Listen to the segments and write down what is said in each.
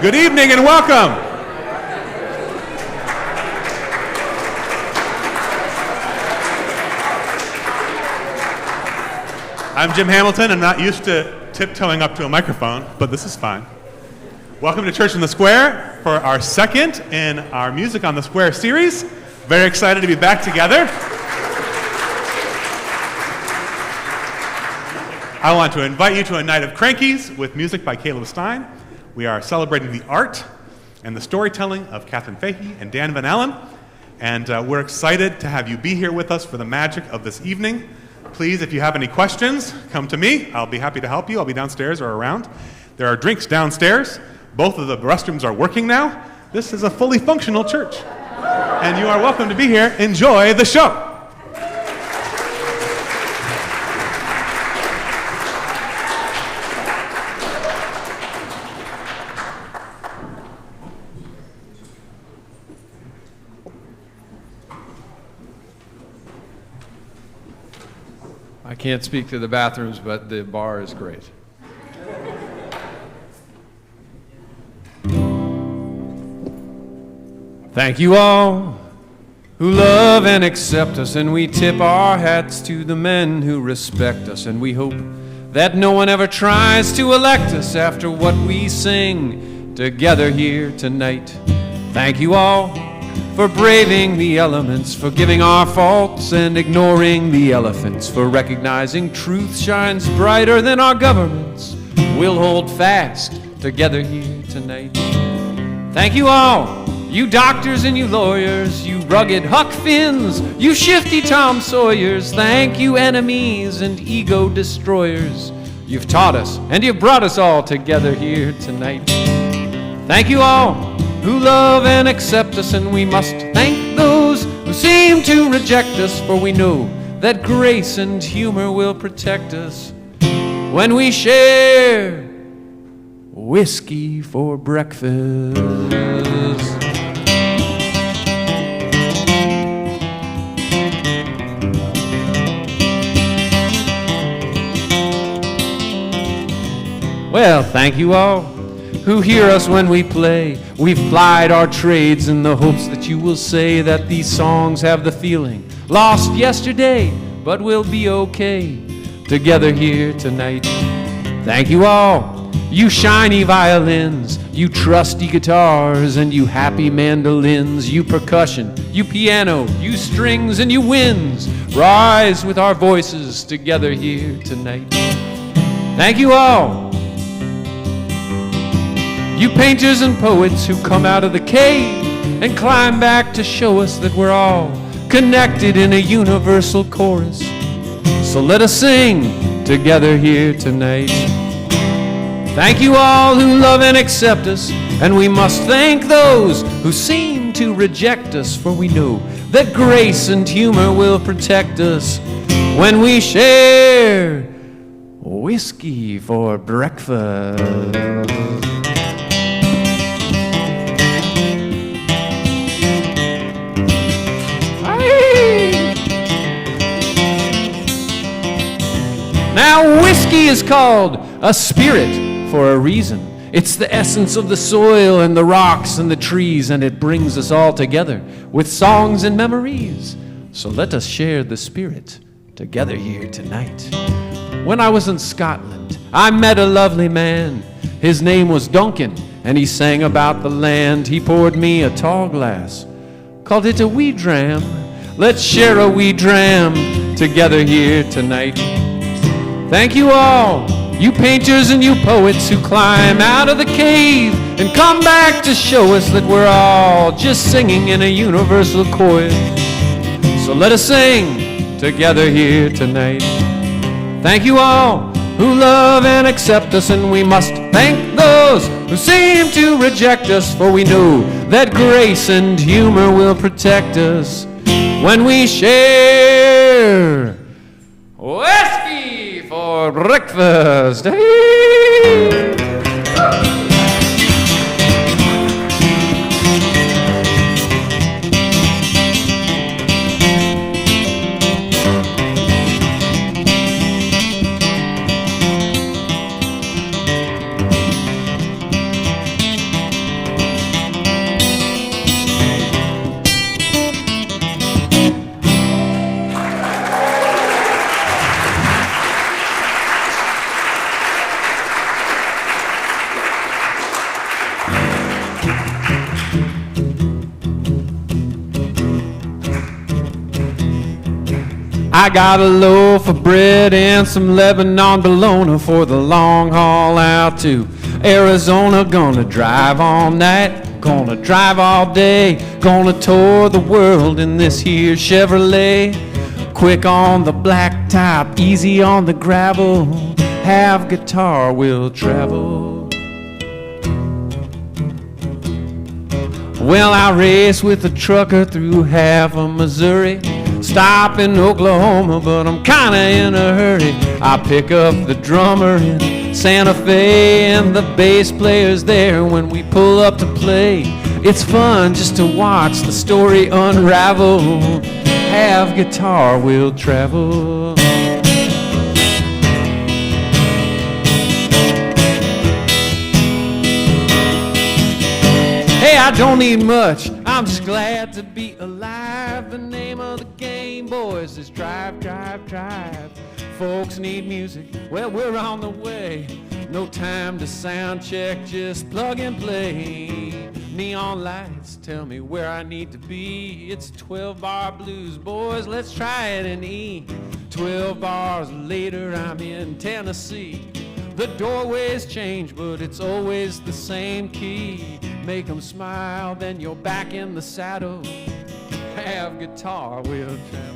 Good evening and welcome. I'm Jim Hamilton. I'm not used to tiptoeing up to a microphone, but this is fine. Welcome to Church in the Square for our second in our Music on the Square series. Very excited to be back together. I want to invite you to a night of crankies with music by Stine. We are celebrating the art and the storytelling of Katherine Fahey and Dan Van Allen, and we're excited to have you be here with us for the magic of this evening. Please, if you have any questions, come to me. I'll be happy to help you. I'll be downstairs or around. There are drinks downstairs. Both of the restrooms are working now. This is a fully functional church, and you are welcome to be here. Enjoy the show. I can't speak to the bathrooms, but the bar is great. Thank you all who love and accept us, and we tip our hats to the men who respect us, and we hope that no one ever tries to elect us after what we sing together here tonight. Thank you all for braving the elements, forgiving our faults and ignoring the elephants, for recognizing truth shines brighter than our governments. We'll hold fast together here tonight. Thank you all, you doctors and you lawyers, you rugged Huck Finns, you shifty Tom Sawyers. Thank you, enemies and ego destroyers. You've taught us and you've brought us all together here tonight. Thank you all who love and accept us, and we must thank those who seem to reject us, for we know that grace and humor will protect us when we share whiskey for breakfast. Well, thank you all who hear us when we play. We've plied our trades in the hopes that you will say that these songs have the feeling lost yesterday, but we'll be okay together here tonight. Thank you all, you shiny violins, you trusty guitars, and you happy mandolins, you percussion, you piano, you strings, and you winds. Rise with our voices together here tonight. Thank you all, you painters and poets who come out of the cave and climb back to show us that we're all connected in a universal chorus. So let us sing together here tonight. Thank you all who love and accept us, and we must thank those who seem to reject us, for we know that grace and humor will protect us when we share whiskey for breakfast. Now, whiskey is called a spirit for a reason. It's the essence of the soil and the rocks and the trees, and it brings us all together with songs and memories. So let us share the spirit together here tonight. When I was in Scotland, I met a lovely man. His name was Duncan, and he sang about the land. He poured me a tall glass, called it a wee dram. Let's share a wee dram together here tonight. Thank you all, you painters and you poets who climb out of the cave and come back to show us that we're all just singing in a universal chorus. So let us sing together here tonight. Thank you all who love and accept us, and we must thank those who seem to reject us, for we know that grace and humor will protect us when we share whiskey for breakfast. I got a loaf of bread and some Lebanon bologna for the long haul out to Arizona. Gonna drive all night, gonna drive all day, gonna tour the world in this here Chevrolet. Quick on the blacktop, easy on the gravel, have guitar will travel. Well, I race with a trucker through half of Missouri, stop in Oklahoma, but I'm kinda in a hurry. I pick up the drummer in Santa Fe and the bass player's there when we pull up to play. It's fun just to watch the story unravel. Have guitar will travel. Hey, I don't need much, I'm just glad to be alive. The name of the game, boys, is drive, drive, drive. Folks need music, well, we're on the way. No time to sound check, just plug and play. Neon lights tell me where I need to be. It's 12-bar blues, boys, let's try it in E. 12 bars later, I'm in Tennessee. The doorways change, but it's always the same key. Make them smile, then you're back in the saddle. Have guitar will travel.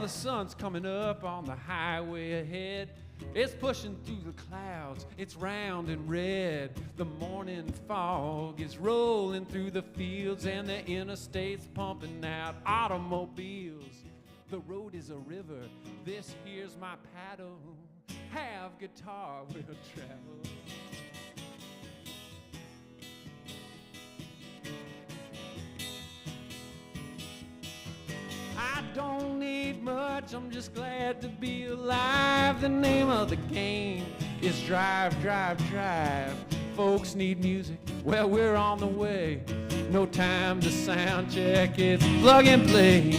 The sun's coming up on the highway ahead. It's pushing through the clouds, it's round and red. The morning fog is rolling through the fields, and the interstate's pumping out automobiles. The road is a river, this here's my paddle. Have guitar will travel. I don't need much, I'm just glad to be alive. The name of the game is drive, drive, drive. Folks need music, well, we're on the way. No time to sound check, it's plug and play.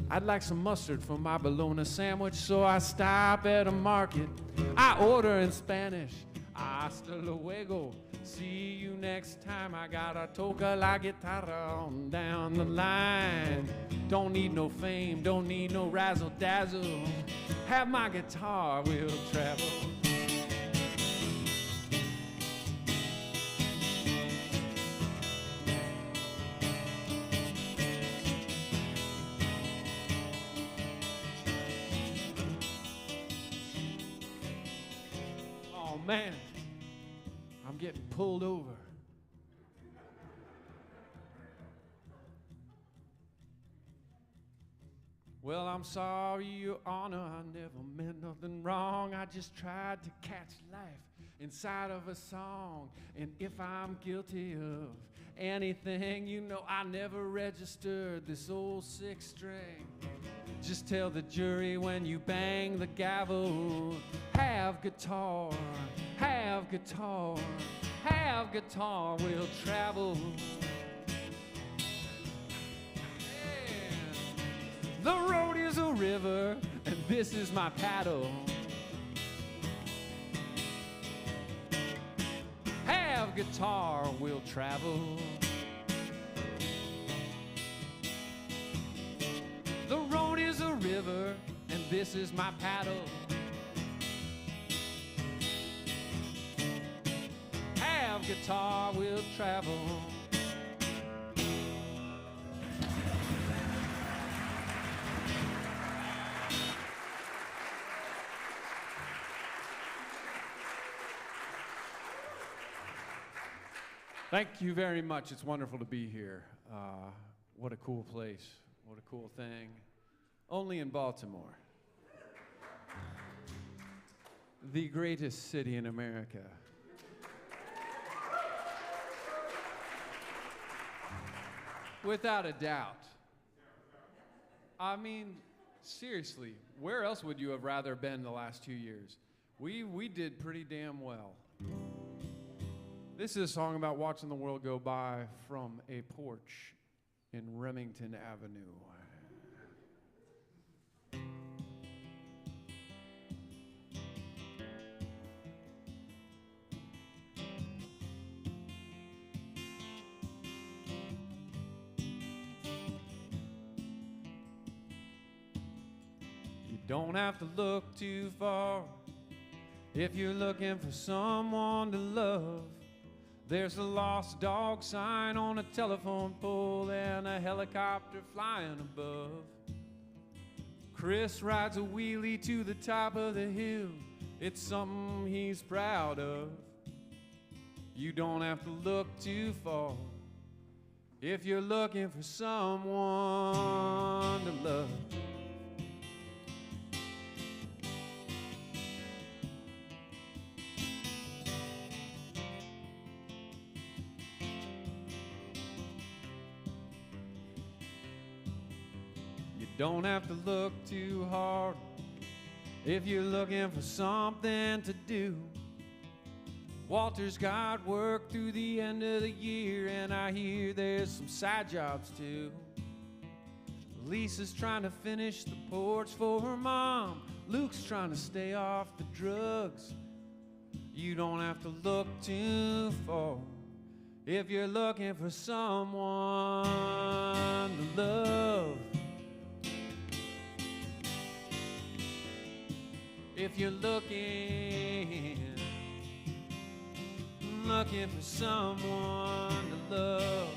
I'd like some mustard for my bologna sandwich, so I stop at a market. I order in Spanish, hasta luego. See you next time. I gotta toca la guitarra on down the line. Don't need no fame, don't need no razzle dazzle. Have my guitar will travel. Oh man, I'm getting pulled over. Well, I'm sorry, Your Honor, I never meant nothing wrong. I just tried to catch life inside of a song. And if I'm guilty of anything, you know I never registered this old six string. Just tell the jury when you bang the gavel, have guitar, have guitar, have guitar will travel. The road is a river, and this is my paddle. Have guitar will travel. The road is a river, and this is my paddle. Have guitar will travel. Thank you very much. It's wonderful to be here. What a cool place. What a cool thing. Only in Baltimore. The greatest city in America. Without a doubt. I mean, seriously, where else would you have rather been the last 2 years? We did pretty damn well. This is a song about watching the world go by from a porch in Remington Avenue. You don't have to look too far if you're looking for someone to love. There's a lost dog sign on a telephone pole and a helicopter flying above. Chris rides a wheelie to the top of the hill. It's something he's proud of. You don't have to look too far if you're looking for someone to love. Don't have to look too hard if you're looking for something to do. Walter's got work through the end of the year, and I hear there's some side jobs too. Lisa's trying to finish the porch for her mom. Luke's trying to stay off the drugs. You don't have to look too far if you're looking for someone to love. If you're looking for someone to love.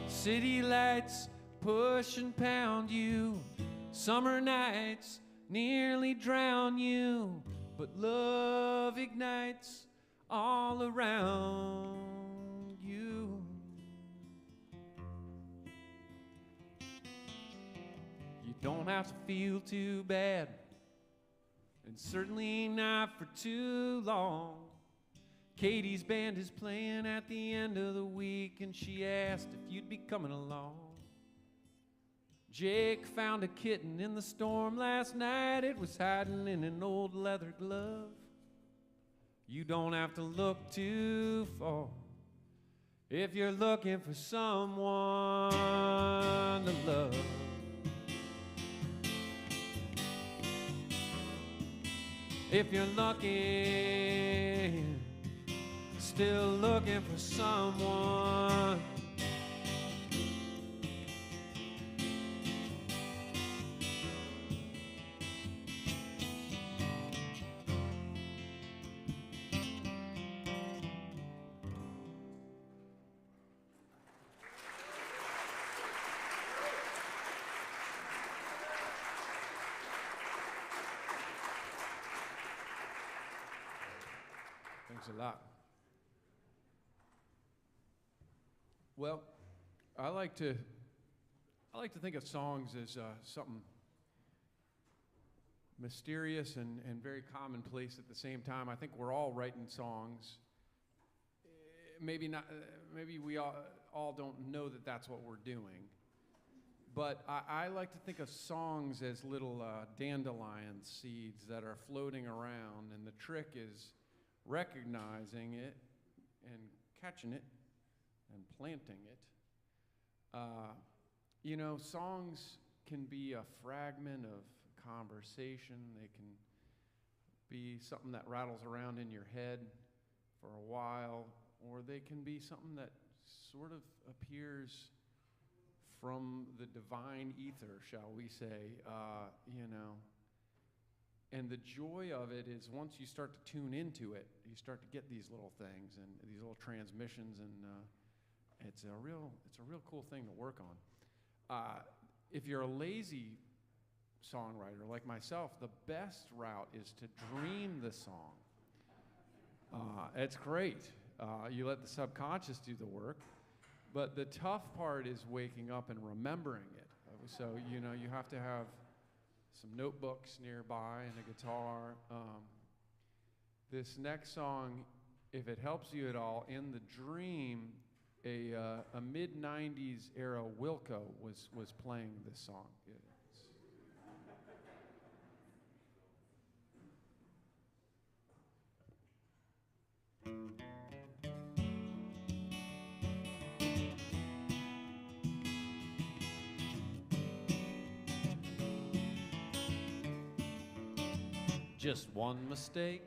City lights push and pound you. Summer nights nearly drown you. But love ignites all around you. You don't have to feel too bad, and certainly not for too long. Katie's band is playing at the end of the week, and she asked if you'd be coming along. Jake found a kitten in the storm last night. It was hiding in an old leather glove. You don't have to look too far if you're looking for someone to love. If you're looking, still looking for someone. Thanks a lot. Well, I like to think of songs as something mysterious and very commonplace at the same time. I think we're all writing songs. Maybe not. Maybe we all don't know that that's what we're doing. But I like to think of songs as little dandelion seeds that are floating around, and the trick is recognizing it and catching it and planting it. You know, songs can be a fragment of conversation. They can be something that rattles around in your head for a while, or they can be something that sort of appears from the divine ether, shall we say, you know. And the joy of it is once you start to tune into it, you start to get these little things and these little transmissions, and it's a real cool thing to work on. If you're a lazy songwriter like myself, the best route is to dream the song. It's great. You let the subconscious do the work, but the tough part is waking up and remembering it. So, you know, you have to have some notebooks nearby and a guitar. This next song, if it helps you at all, in the dream, a mid-'90s era Wilco was playing this song. It's, just one mistake,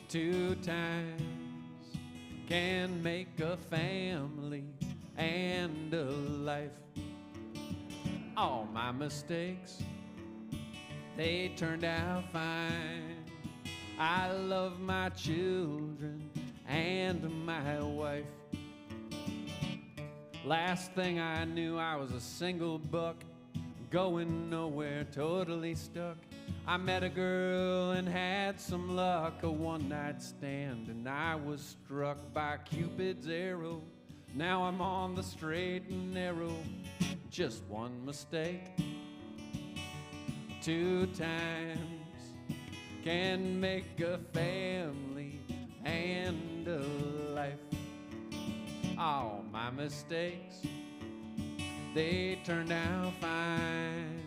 2 times can make a family and a life. All my mistakes, they turned out fine. I love my children and my wife. Last thing I knew, I was a single buck, going nowhere, totally stuck. I met a girl and had some luck, a one-night stand, and I was struck by Cupid's arrow. Now I'm on the straight and narrow. Just one mistake, 2 times can make a family and a life. All my mistakes, they turned out fine.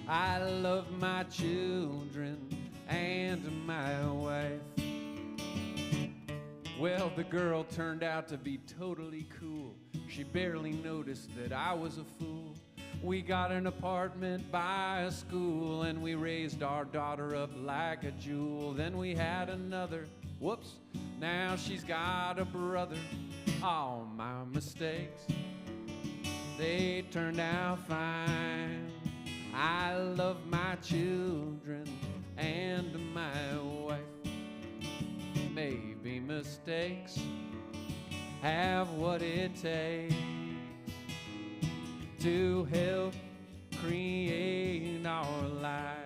I love my children and my wife. Well, the girl turned out to be totally cool. She barely noticed that I was a fool. We got an apartment by a school, and we raised our daughter up like a jewel. Then we had another, whoops, now she's got a brother. All my mistakes, they turned out fine. I love my children and my wife. Maybe mistakes have what it takes to help create our life.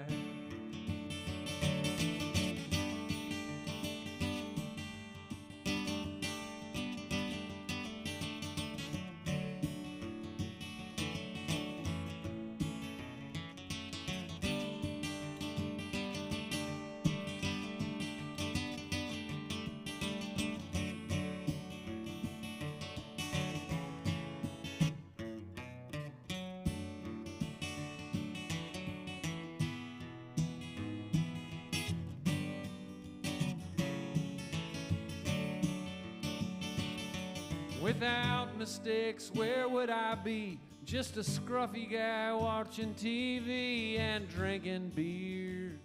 Without mistakes, where would I be? Just a scruffy guy watching TV and drinking beer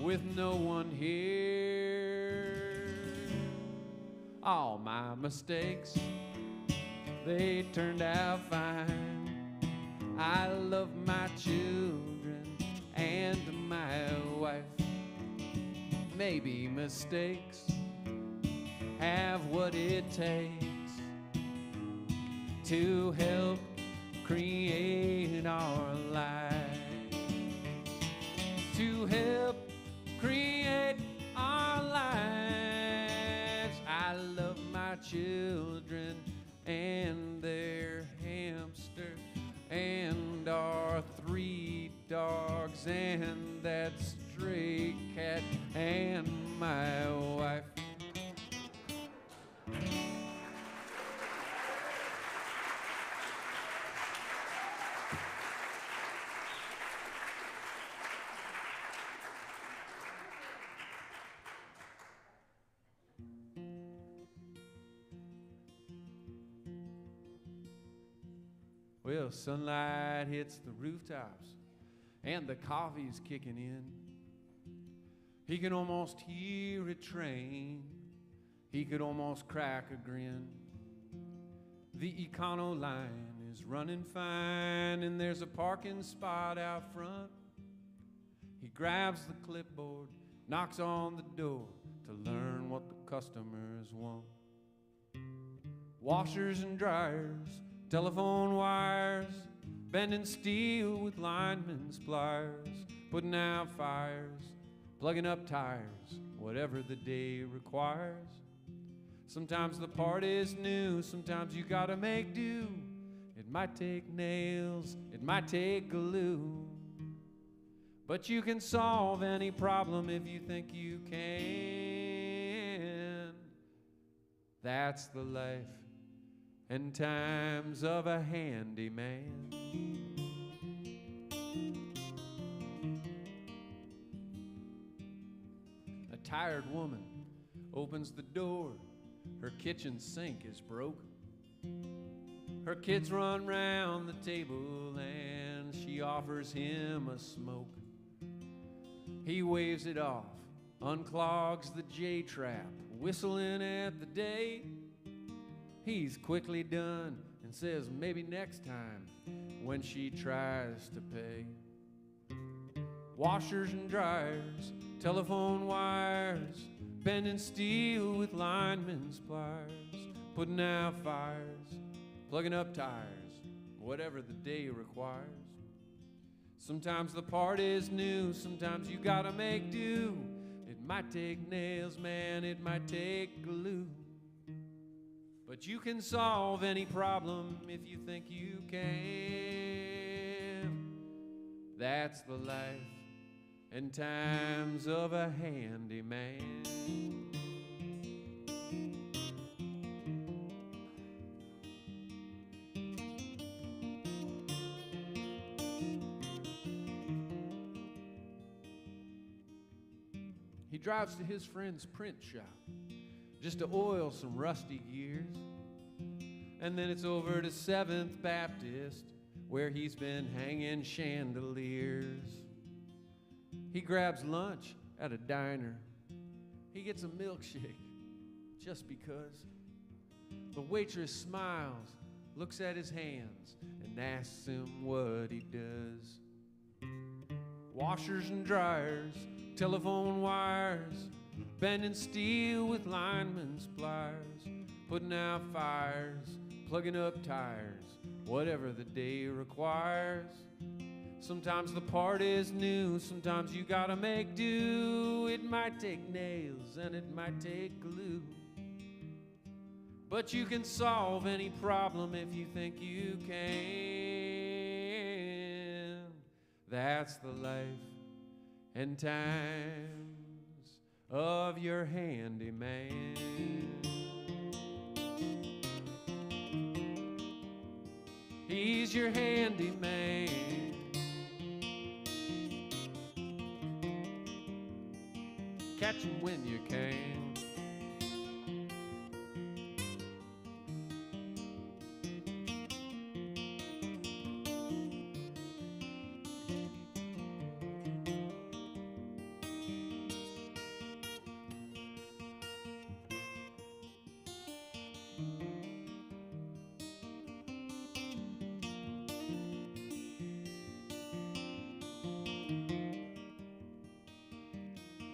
with no one here. All my mistakes, they turned out fine. I love my children and my wife. Maybe mistakes have what it takes to help create our lives, to help create our lives. I love my children and their hamster and our 3 dogs and that stray cat and my wife. Well, sunlight hits the rooftops and the coffee's kicking in. He can almost hear a train. He could almost crack a grin. The Econo line is running fine and there's a parking spot out front. He grabs the clipboard, knocks on the door to learn what the customers want. Washers and dryers, telephone wires, bending steel with linemen's pliers, putting out fires, plugging up tires, whatever the day requires. Sometimes the part is new, sometimes you gotta make do. It might take nails, it might take glue, but you can solve any problem if you think you can. That's the life and times of a handyman. A tired woman opens the door. Her kitchen sink is broken. Her kids run round the table and she offers him a smoke. He waves it off, unclogs the J-trap, whistling at the day. He's quickly done and says maybe next time when she tries to pay. Washers and dryers, telephone wires, bending steel with linemen's pliers, putting out fires, plugging up tires, whatever the day requires. Sometimes the part is new, sometimes you gotta make do. It might take nails, man, it might take glue. But you can solve any problem if you think you can. That's the life and times of a handyman. He drives to his friend's print shop just to oil some rusty gears. And then it's over to 7th Baptist where he's been hanging chandeliers. He grabs lunch at a diner. He gets a milkshake just because. The waitress smiles, looks at his hands, and asks him what he does. Washers and dryers, telephone wires, bending steel with linemen's pliers, putting out fires, plugging up tires, whatever the day requires. Sometimes the part is new, sometimes you gotta make do. It might take nails and it might take glue, but you can solve any problem if you think you can. That's the life and times of your handyman. He's your handyman. Catch him when you can.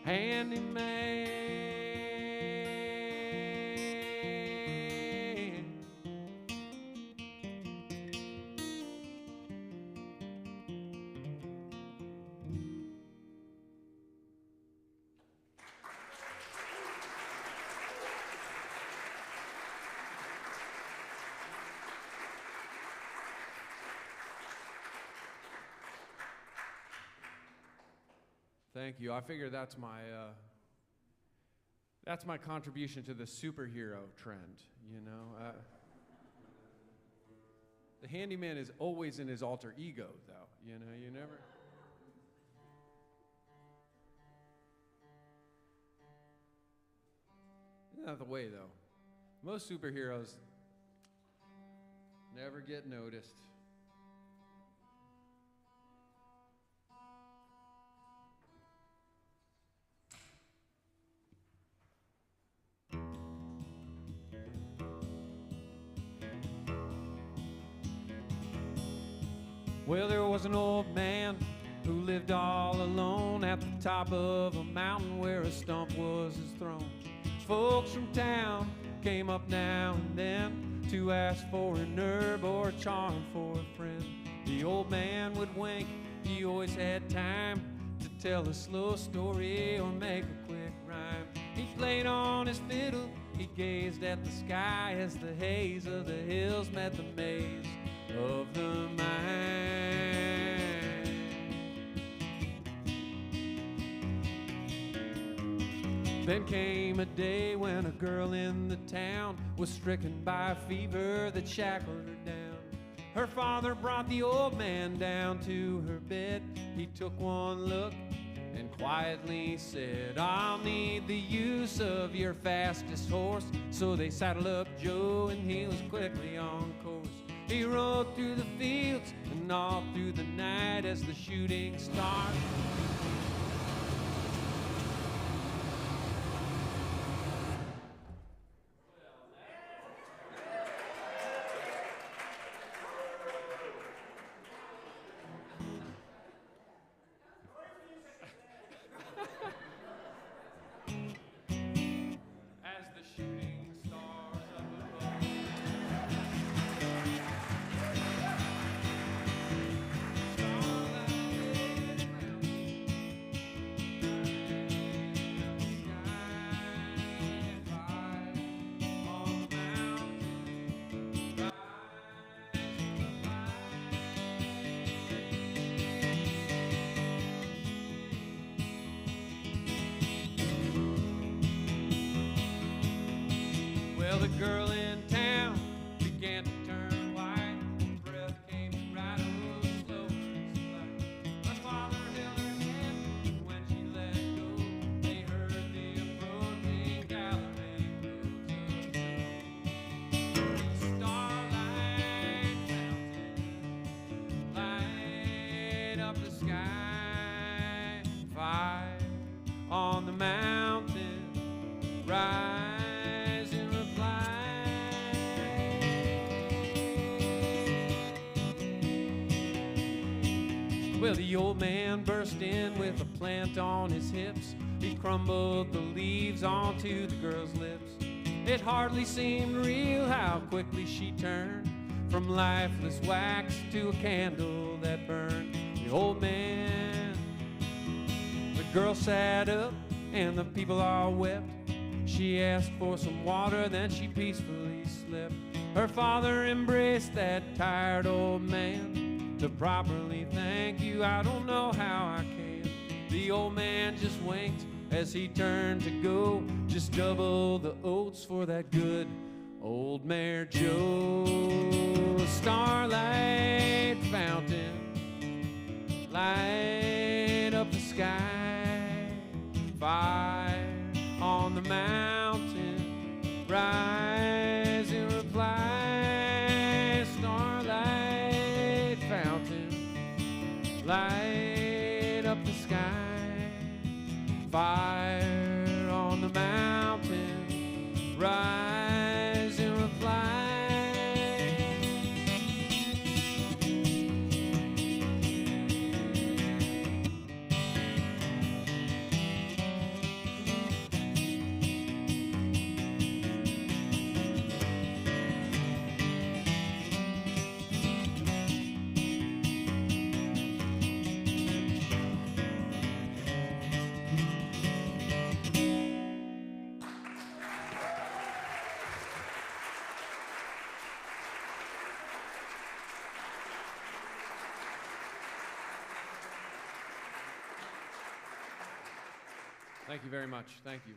Handyman. Thank you. I figure that's my contribution to the superhero trend, you know. The handyman is always in his alter ego, though. You know, you never. Isn't that the way, though? Most superheroes never get noticed. Well, there was an old man who lived all alone at the top of a mountain where a stump was his throne. Folks from town came up now and then to ask for an herb or a charm for a friend. The old man would wink, he always had time to tell a slow story or make a quick rhyme. He played on his fiddle, he gazed at the sky as the haze of the hills met the maze of the mind. Then came a day when a girl in the town was stricken by a fever that shackled her down. Her father brought the old man down to her bed. He took one look and quietly said, "I'll need the use of your fastest horse." So they saddled up Joe and he was quickly on course. He rode through the fields and all through the night as the shooting stars. As the shooting stars up above. Well, the girl in town began to turn white. Her breath came right over slow. My father held her hand, and when she let go, they heard the approaching galloping roads of starlight fountain, light up the sky. Fire on the mountain, rise in reply. Well, the old man burst in with a plant on his hips. He crumbled the leaves onto the girl's lips. It hardly seemed real how quickly she turned from lifeless wax to a candle that burned. The old man, the girl sat up, and the people all wept. She asked for some water, then she peacefully slept. Her father embraced that tired old man. To properly thank you, I don't know how I can. The old man just winked as he turned to go. Just double the oats for that good old mare Joe. Starlight fountain, light up the sky. Fire on the mountain, rise in reply. Starlight fountain, light up the sky. Fire on the mountain, rise in reply. Thank you very much. Thank you.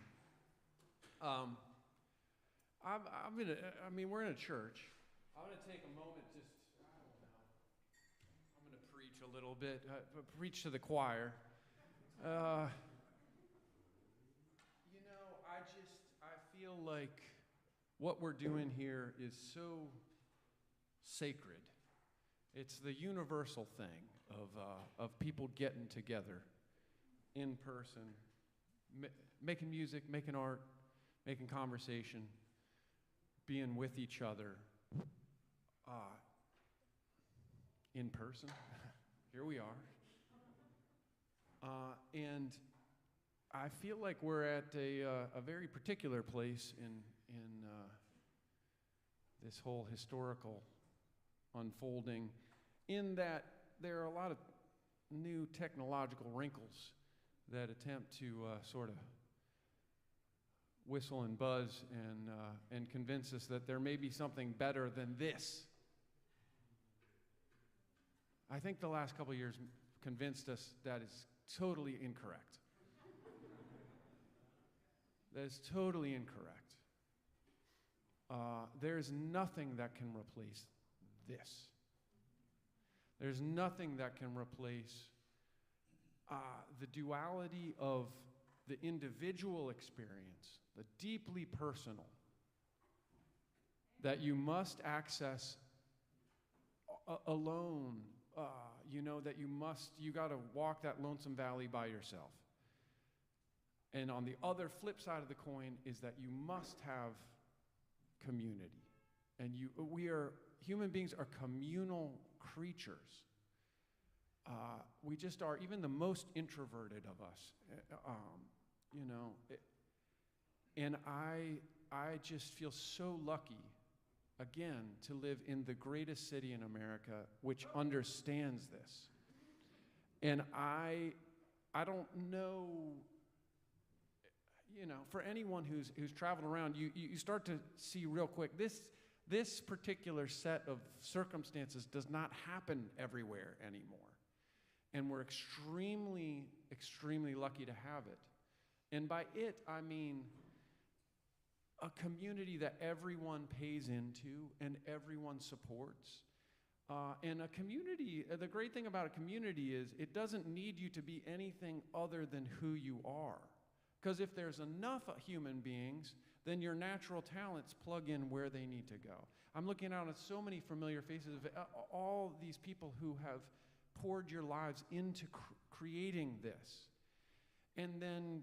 We're in a church. I'm going to take a moment I don't know. I'm going to preach a little bit, preach to the choir. I feel like what we're doing here is so sacred. It's the universal thing of people getting together in person, making music, making art, making conversation, being with each other in person. Here we are. And I feel like we're at a very particular place in this whole historical unfolding, in that there are a lot of new technological wrinkles that attempt to sort of whistle and buzz and convince us that there may be something better than this. I think the last couple of years convinced us that is totally incorrect. That is totally incorrect. There's nothing that can replace this. There's nothing that can replace the duality of the individual experience, the deeply personal, that you must access alone. That you got to walk that lonesome valley by yourself. And on the other flip side of the coin is that you must have community. And human beings are communal creatures. We just are, even the most introverted of us, and I just feel so lucky, again, to live in the greatest city in America, which understands this. And I don't know, for anyone who's traveled around, you start to see real quick, this particular set of circumstances does not happen everywhere anymore. And we're extremely, extremely lucky to have it. And by it, I mean a community that everyone pays into and everyone supports. And a community, the great thing about a community is it doesn't need you to be anything other than who you are. Because if there's enough human beings, then your natural talents plug in where they need to go. I'm looking out at so many familiar faces of all these people who have poured your lives into creating this. And then,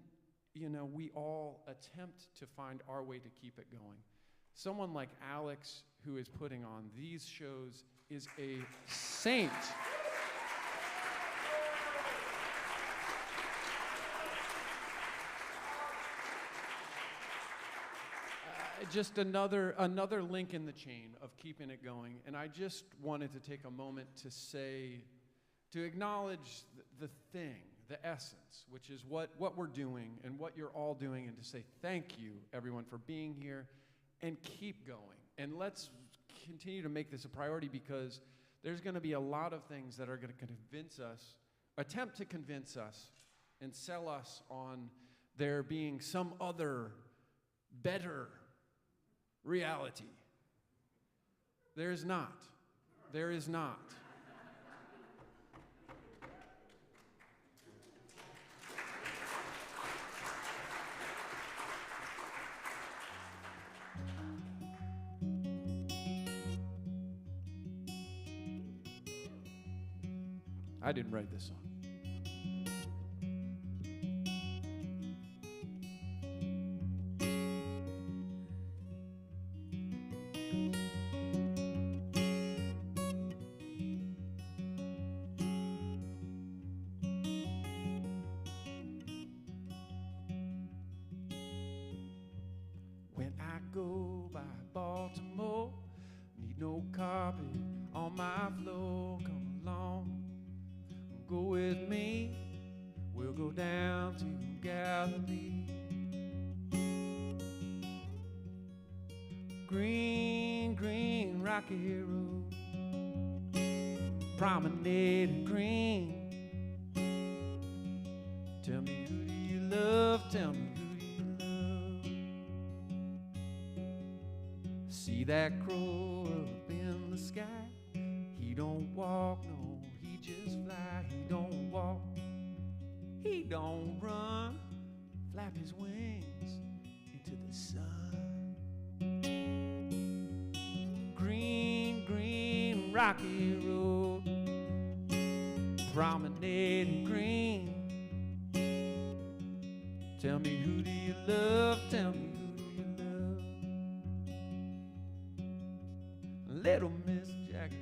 we all attempt to find our way to keep it going. Someone like Alex, who is putting on these shows, is a saint. Just another link in the chain of keeping it going. And I just wanted to take a moment to acknowledge the thing, the essence, which is what we're doing and what you're all doing, and to say thank you, everyone, for being here, and keep going. And let's continue to make this a priority, because there's going to be a lot of things that are going to attempt to convince us and sell us on there being some other better reality. There is not. There is not. I didn't write this song. When I go by Baltimore, need no carpet on my floor, come along. Go with me, we'll go down to Galilee. Green, green, rocky road, promenade green. Tell me, who do you love? Tell me, who do you love? See that crow up in the sky? He don't walk, no, he just fly. He don't walk, he don't run, flap his wings into the sun. Green, green, rocky road, promenade green. Tell me, who do you love? Tell me, who do you love? Little Miss Jackie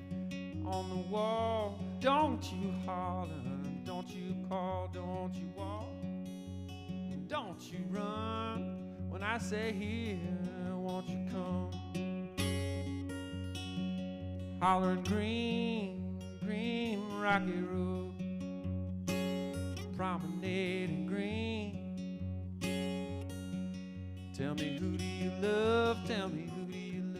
on the wall, don't you holler, don't you call, don't you walk, don't you run. When I say here, won't you come? Hollering green, green, rocky road, promenade green. Tell me, who do you love? Tell me, who do you love?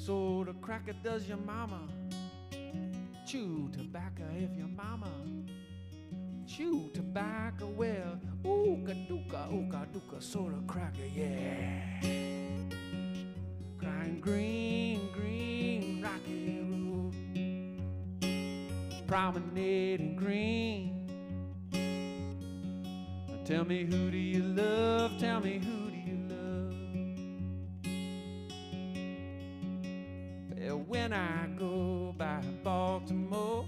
so the cracker does your mama. Chew tobacco if your mama chew tobacco well. Ooka dooka, soda cracker, yeah. Crying green, green, rocky road, promenading green. Tell me who do you love? Tell me who do you love? Well, when I go by Baltimore,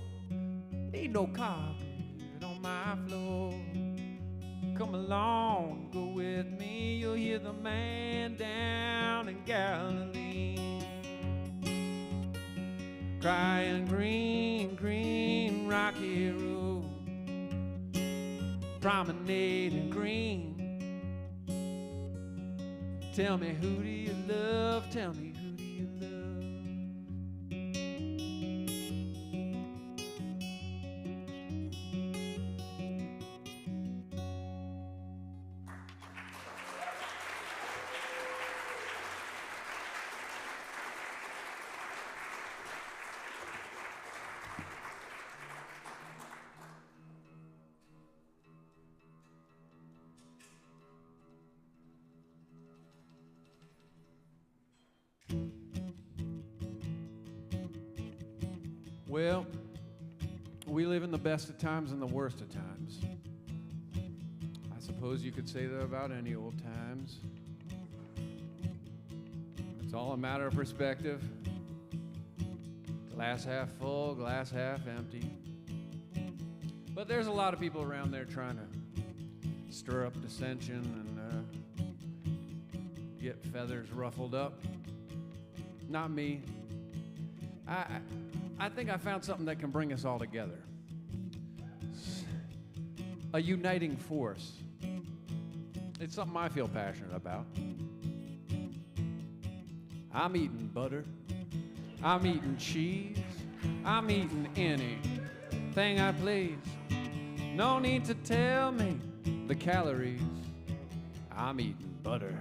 ain't no carpet on my floor. Come along, go with me, you'll hear the man down in Galilee crying green, green, rocky road, promenading green. Tell me who do you love? Tell me who do you love? Well, we live in the best of times and the worst of times. I suppose you could say that about any old times. It's all a matter of perspective. Glass half full, glass half empty. But there's a lot of people around there trying to stir up dissension and get feathers ruffled up. Not me. I think I found something that can bring us all together. A uniting force. It's something I feel passionate about. I'm eating butter. I'm eating cheese. I'm eating anything I please. No need to tell me the calories. I'm eating butter.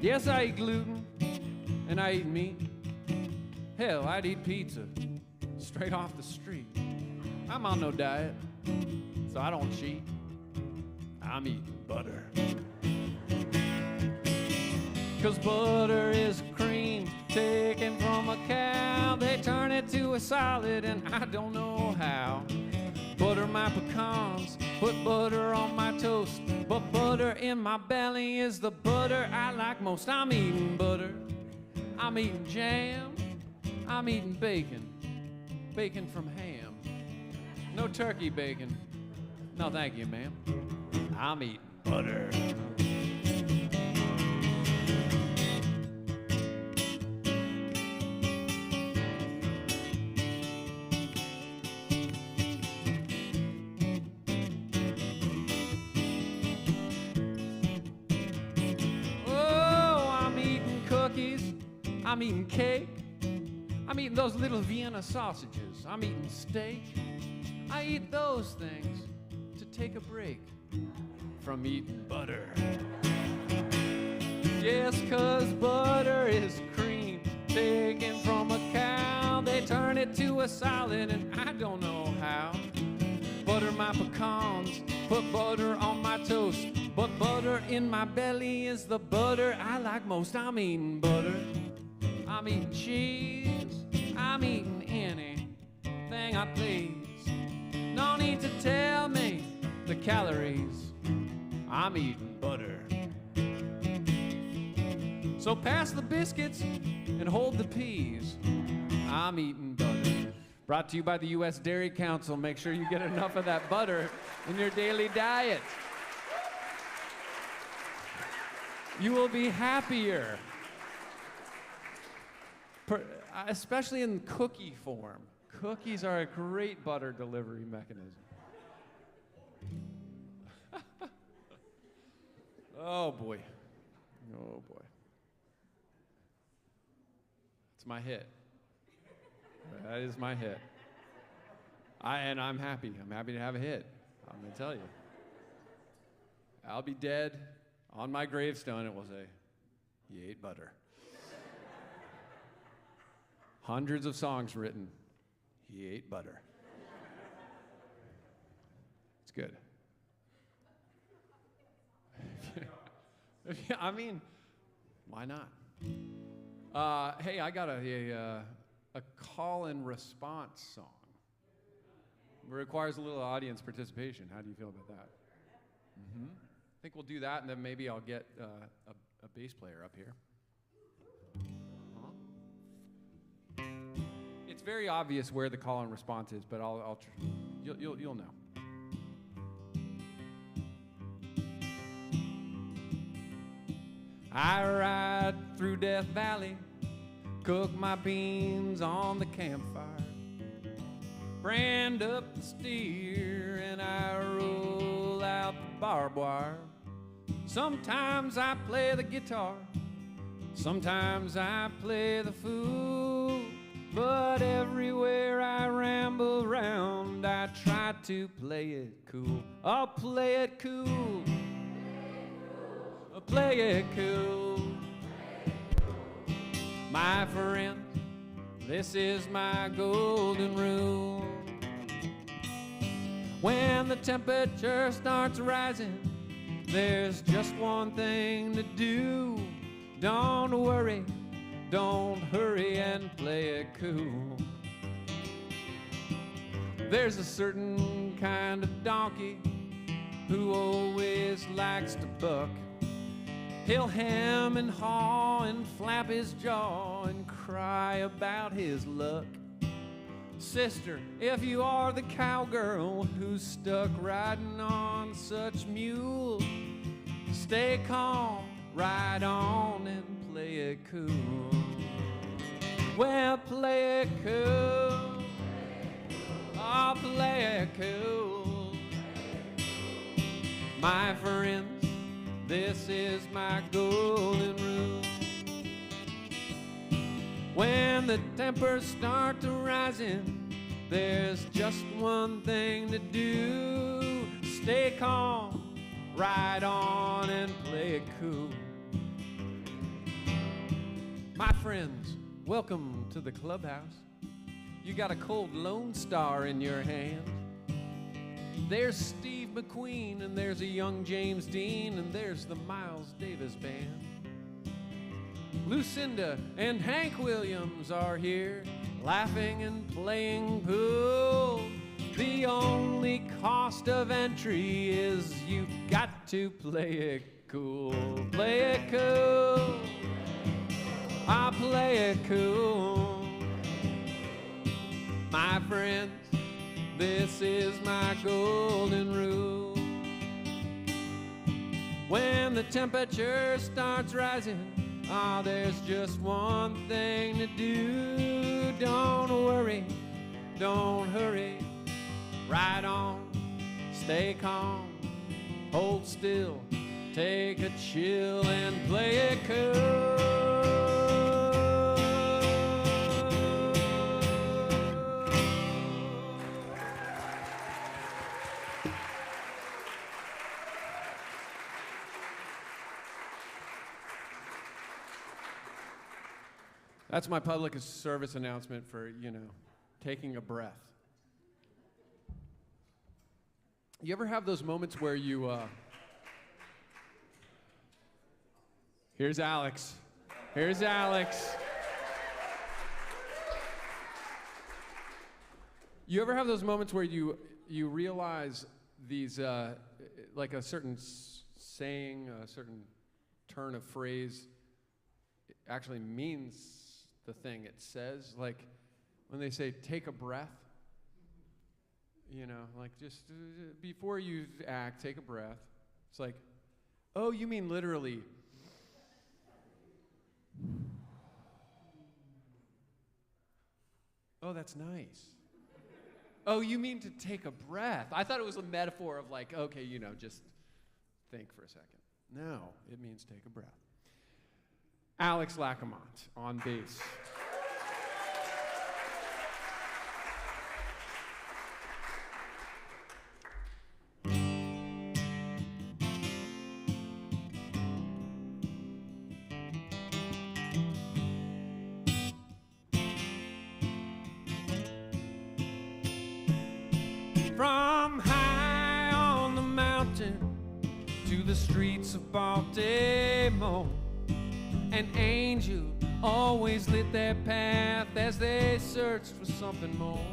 Yes, I eat gluten and I eat meat. Hell, I'd eat pizza straight off the street. I'm on no diet, so I don't cheat. I'm eating butter. 'Cause butter is cream taken from a cow. They turn it to a solid and I don't know how. Butter my pecans, put butter on my toast. But butter in my belly is the butter I like most. I'm eating butter, I'm eating jam, I'm eating bacon, bacon from ham. No turkey bacon, no thank you, ma'am. I'm eating butter. Cookies, I'm eating cake, I'm eating those little Vienna sausages, I'm eating steak. I eat those things to take a break from eating butter. Yes, 'cause butter is cream taken from a cow. They turn it to a solid and I don't know how. Butter my pecans, put butter on my toast. But butter in my belly is the butter I like most. I'm eating butter, I'm eating cheese, I'm eating anything I please. No need to tell me the calories. I'm eating butter. So pass the biscuits and hold the peas. I'm eating butter. Brought to you by the U.S. Dairy Council. Make sure you get enough of that butter in your daily diet. You will be happier, especially in cookie form. Cookies are a great butter delivery mechanism. Oh boy, oh boy. It's my hit. That is my hit. And I'm happy. I'm happy to have a hit. I'm gonna tell you. I'll be dead. On my gravestone, it will say, "He ate butter." Hundreds of songs written. He ate butter. It's good. I mean, why not? Hey, I got a call and response song. It requires a little audience participation. How do you feel about that? I think we'll do that, and then maybe I'll get a bass player up here. It's very obvious where the call and response is, but you'll know. I ride through Death Valley, cook my beans on the campfire, brand up the steer, and I roll out the barbed wire. Sometimes I play the guitar, sometimes I play the fool, but everywhere I ramble round, I try to play it cool. I'll play it cool. I'll play it cool. My friend, this is my golden rule. When the temperature starts rising, there's just one thing to do. Don't worry, don't hurry, and play it cool. There's a certain kind of donkey who always likes to buck. He'll hem and haw and flap his jaw and cry about his luck. Sister, if you are the cowgirl who's stuck riding on such mule, stay calm, ride on and play it cool. Well, play it cool. I'll play it cool. My friends, this is my golden rule. When the tempers start to rising, there's just one thing to do. Stay calm, ride on and play it cool. My friends, welcome to the clubhouse. You got a cold Lone Star in your hand. There's Steve McQueen, and there's a young James Dean, and there's the Miles Davis Band. Lucinda and Hank Williams are here, laughing and playing pool. The only cost of entry is you've got to play it cool. Play it cool. I play it cool. My friends, this is my golden rule. When the temperature starts rising, there's just one thing to do. Don't worry, don't hurry, ride on, stay calm, hold still, take a chill and play it cool. That's my public service announcement for, taking a breath. You ever have those moments where you, Here's Alex. Here's Alex. You ever have those moments where you realize these, like a certain saying, a certain turn of phrase actually means the thing it says? Like when they say take a breath, like just before you act, take a breath. It's like, oh, you mean literally. Oh, that's nice. Oh, you mean to take a breath. I thought it was a metaphor of like, okay, just think for a second. No, it means take a breath. Alex Lacquement on bass. mountain to the streets of Baltimore. An angel always lit their path as they searched for something more.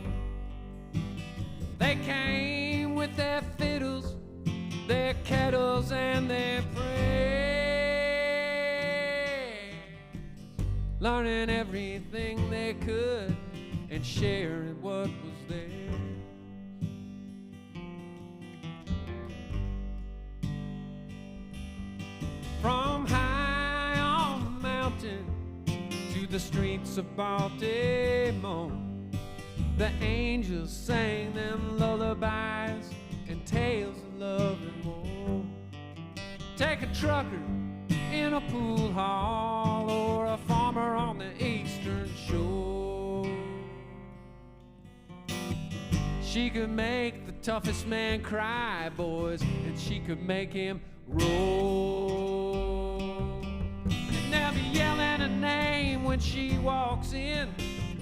They came with their fiddles, their kettles, and their prayers, learning everything they could and sharing what was theirs. From high on the mountain to the streets of Baltimore, the angels sang them lullabies and tales of love and war. Take a trucker in a pool hall or a farmer on the eastern shore. She could make the toughest man cry, boys, and she could make him roll. And they'll be yelling her name when she walks in,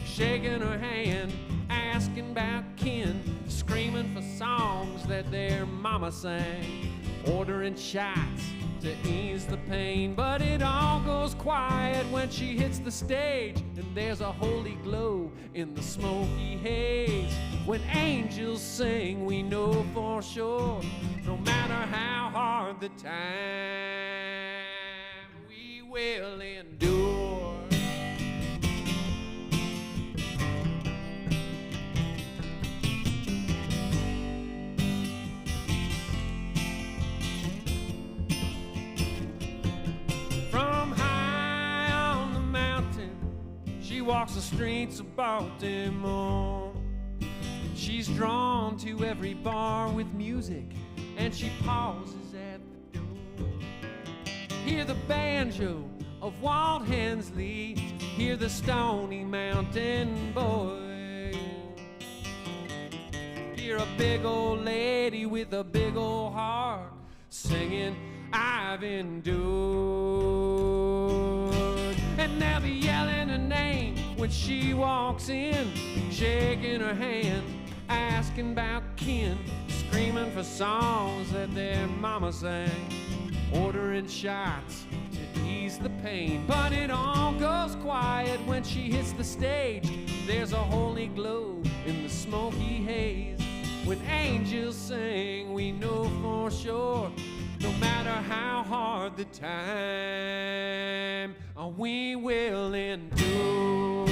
shaking her hand, asking about kin, screaming for songs that their mama sang, ordering shots to ease the pain. But it all goes quiet when she hits the stage, and there's a holy glow in the smoky haze. When angels sing, we know for sure, no matter how hard the time, we will endure. She walks the streets of Baltimore. She's drawn to every bar with music, and she pauses at the door. Hear the banjo of Walt Hensley, hear the Stony Mountain Boy. Hear a big old lady with a big old heart singing, I've endured. And they'll be yelling her name when she walks in, shaking her hand, asking about kin, screaming for songs that their mama sang, ordering shots to ease the pain. But it all goes quiet when she hits the stage. There's a holy glow in the smoky haze. When angels sing, we know for sure, no matter how hard the time, we will endure.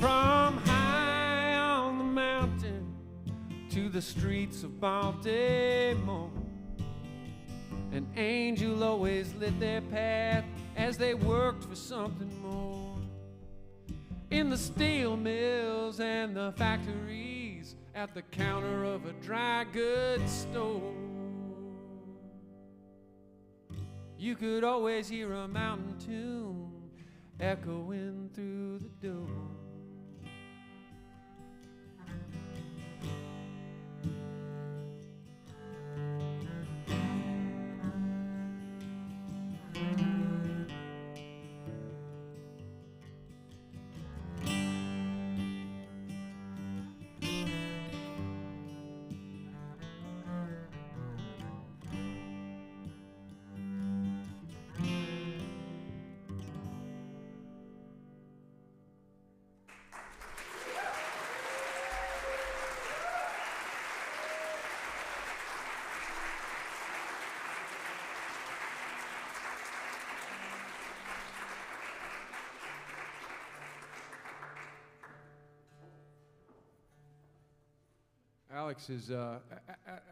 From high on the mountain to the streets of Baltimore, an angel always lit their path as they worked for something more. In the steel mills and the factories, at the counter of a dry goods store, you could always hear a mountain tune echoing through the door.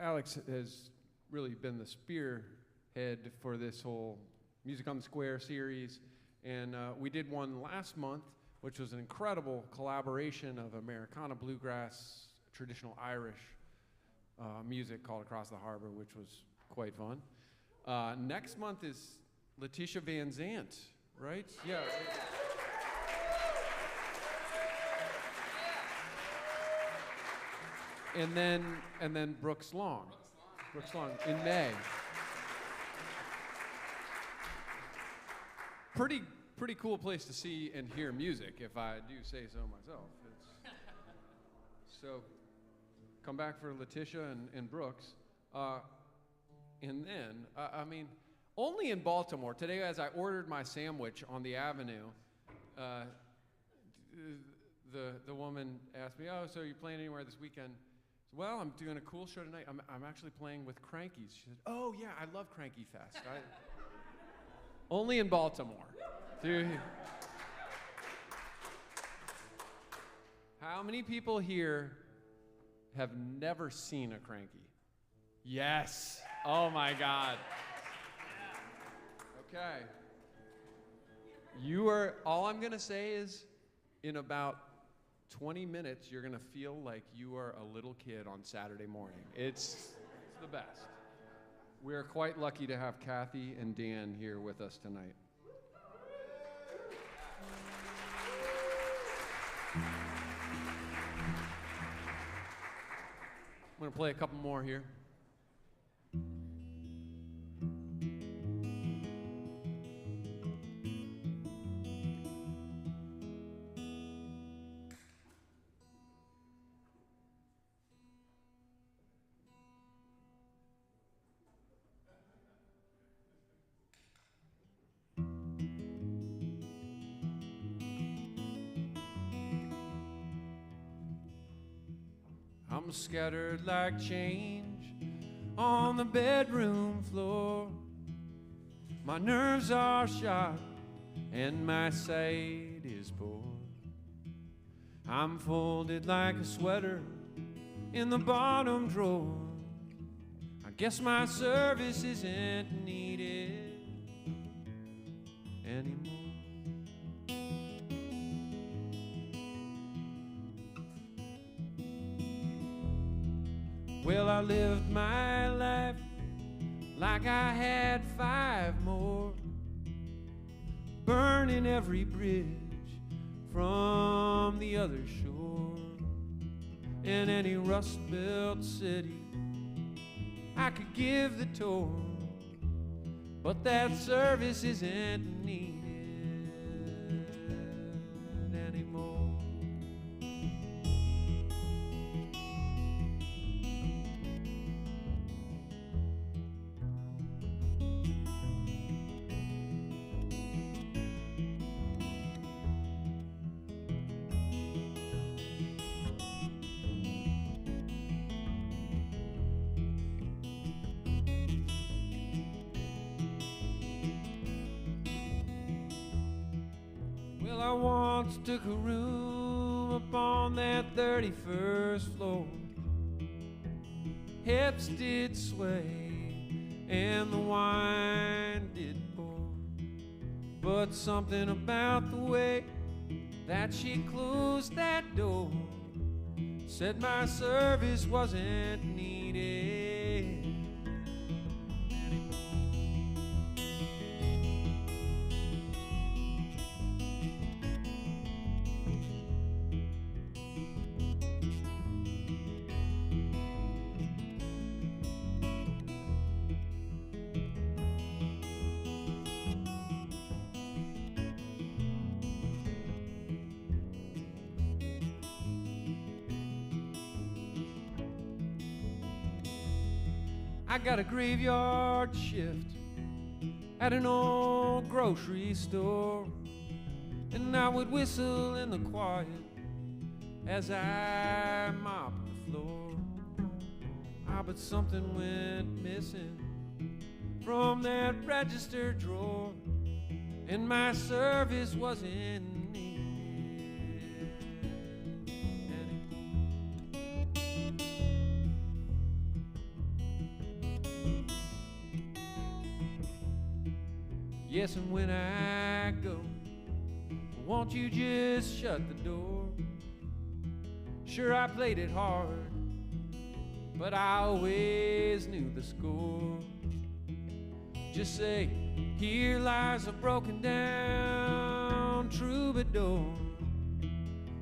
Alex has really been the spearhead for this whole Music on the Square series, and we did one last month, which was an incredible collaboration of Americana bluegrass, traditional Irish music called Across the Harbor, which was quite fun. Next month is Letitia Van Zant, right? Yeah. And then Brooks Long. Brooks Long in May. Pretty cool place to see and hear music, if I do say so myself. So come back for Letitia and Brooks. And then, I mean, only in Baltimore, today as I ordered my sandwich on the avenue, the woman asked me, oh, so are you playing anywhere this weekend? I said, well, I'm doing a cool show tonight. I'm actually playing with Crankies. She said, oh yeah, I love Cranky Fest. Only in Baltimore. Dude. How many people here have never seen a Cranky? Yes. Oh my God. Okay. All I'm gonna say is, in about 20 minutes, you're gonna feel like you are a little kid on Saturday morning. It's the best. We're quite lucky to have Kathy and Dan here with us tonight. I'm gonna play a couple more here. I'm scattered like change on the bedroom floor. My nerves are shot and my sight is poor. I'm folded like a sweater in the bottom drawer. I guess my service isn't needed anymore. Well, I lived my life like I had 5 more, burning every bridge from the other shore. In any rust-built city I could give the tour, but that service isn't needed anymore. I once took a room up on that 31st floor. Hips did sway and the wine did pour, but something about the way that she closed that door said my service wasn't needed. I got a graveyard shift at an old grocery store, and I would whistle in the quiet as I mopped the floor. But something went missing from that register drawer, and my service wasn't needed anymore. Yes, and when I go, won't you just shut the door? Sure, I played it hard, but I always knew the score. Just say Here lies a broken down troubadour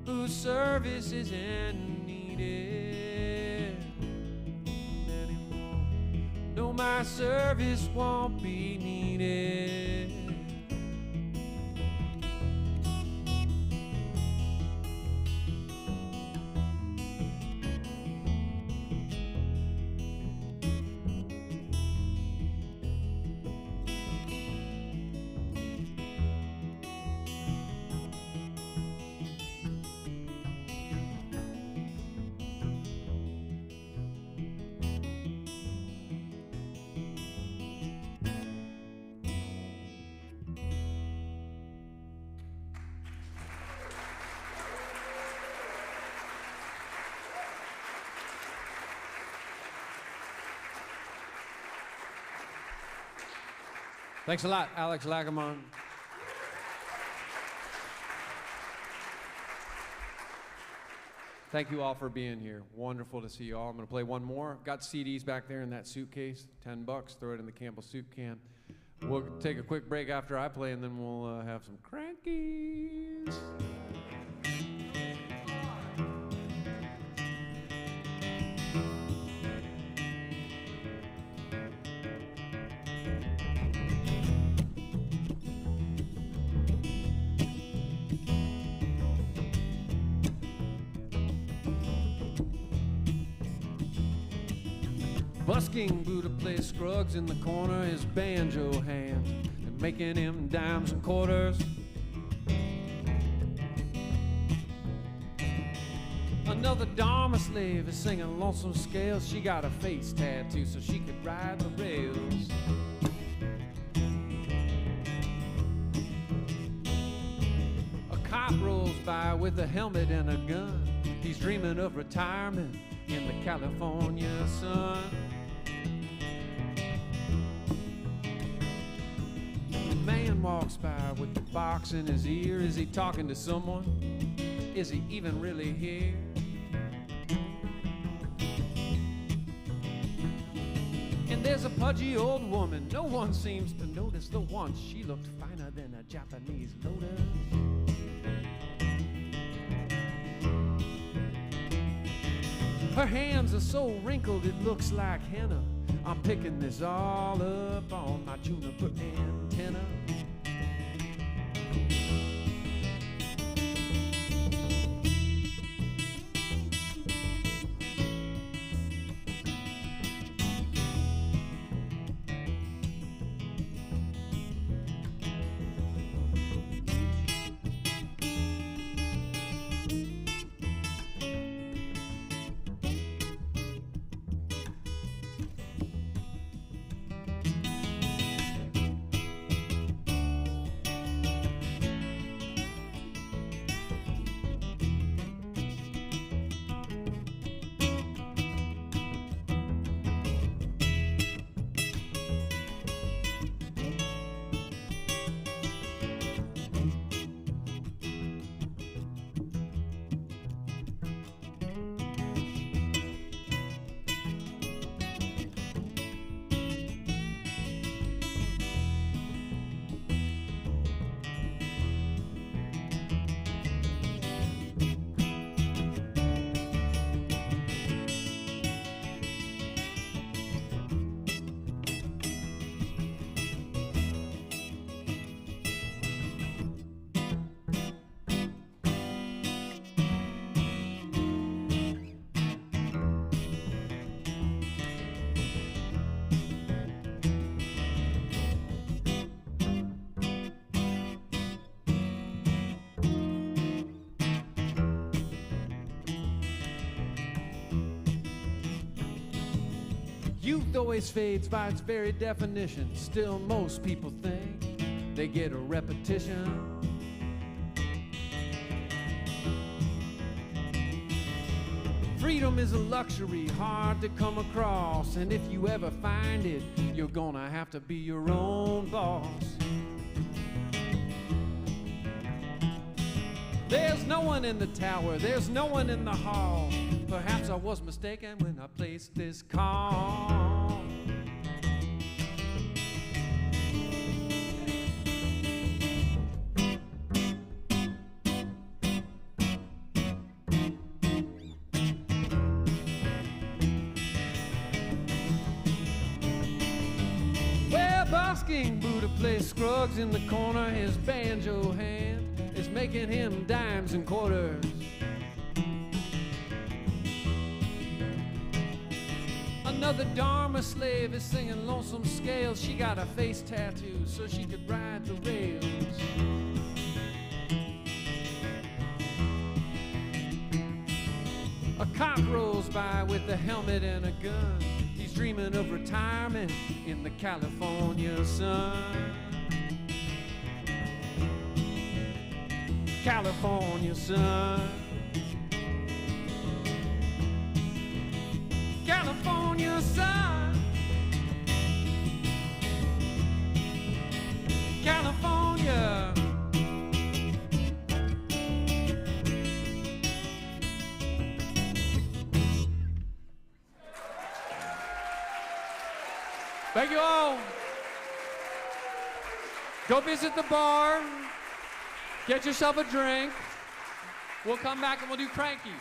whose service isn't needed anymore. No, my service won't be needed. Thanks a lot, Alex Lacquement. Thank you all for being here. Wonderful to see you all. I'm going to play one more. Got CDs back there in that suitcase. $10. Throw it in the Campbell soup can. We'll take a quick break after I play, and then we'll have some crankies. Busking Buddha plays Scruggs in the corner, his banjo hands, and making him dimes and quarters. Another Dharma slave is singing lonesome scales. She got a face tattoo so she could ride the rails. A cop rolls by with a helmet and a gun. He's dreaming of retirement in the California sun. A man walks by with the box in his ear. Is he talking to someone? Is he even really here? And there's a pudgy old woman. No one seems to notice the once she looked finer than a Japanese lotus. Her hands are so wrinkled it looks like henna. I'm picking this all up on my juniper antenna. Youth always fades by its very definition. Still, most people think they get a repetition. Freedom is a luxury hard to come across, and if you ever find it, you're gonna have to be your own boss. There's no one in the tower, there's no one in the hall. Perhaps I was mistaken when I placed this call. asking Boo to play Scruggs in the corner. His banjo hand is making him dimes and quarters. Another Dharma slave is singing Lonesome Scales. She got a face tattoo so she could ride the rails. A cop rolls by with a helmet and a gun. He's dreaming of retirement in the California sun. California sun. California sun. California. Thank you all. Go visit the bar. Get yourself a drink. We'll come back and we'll do crankies.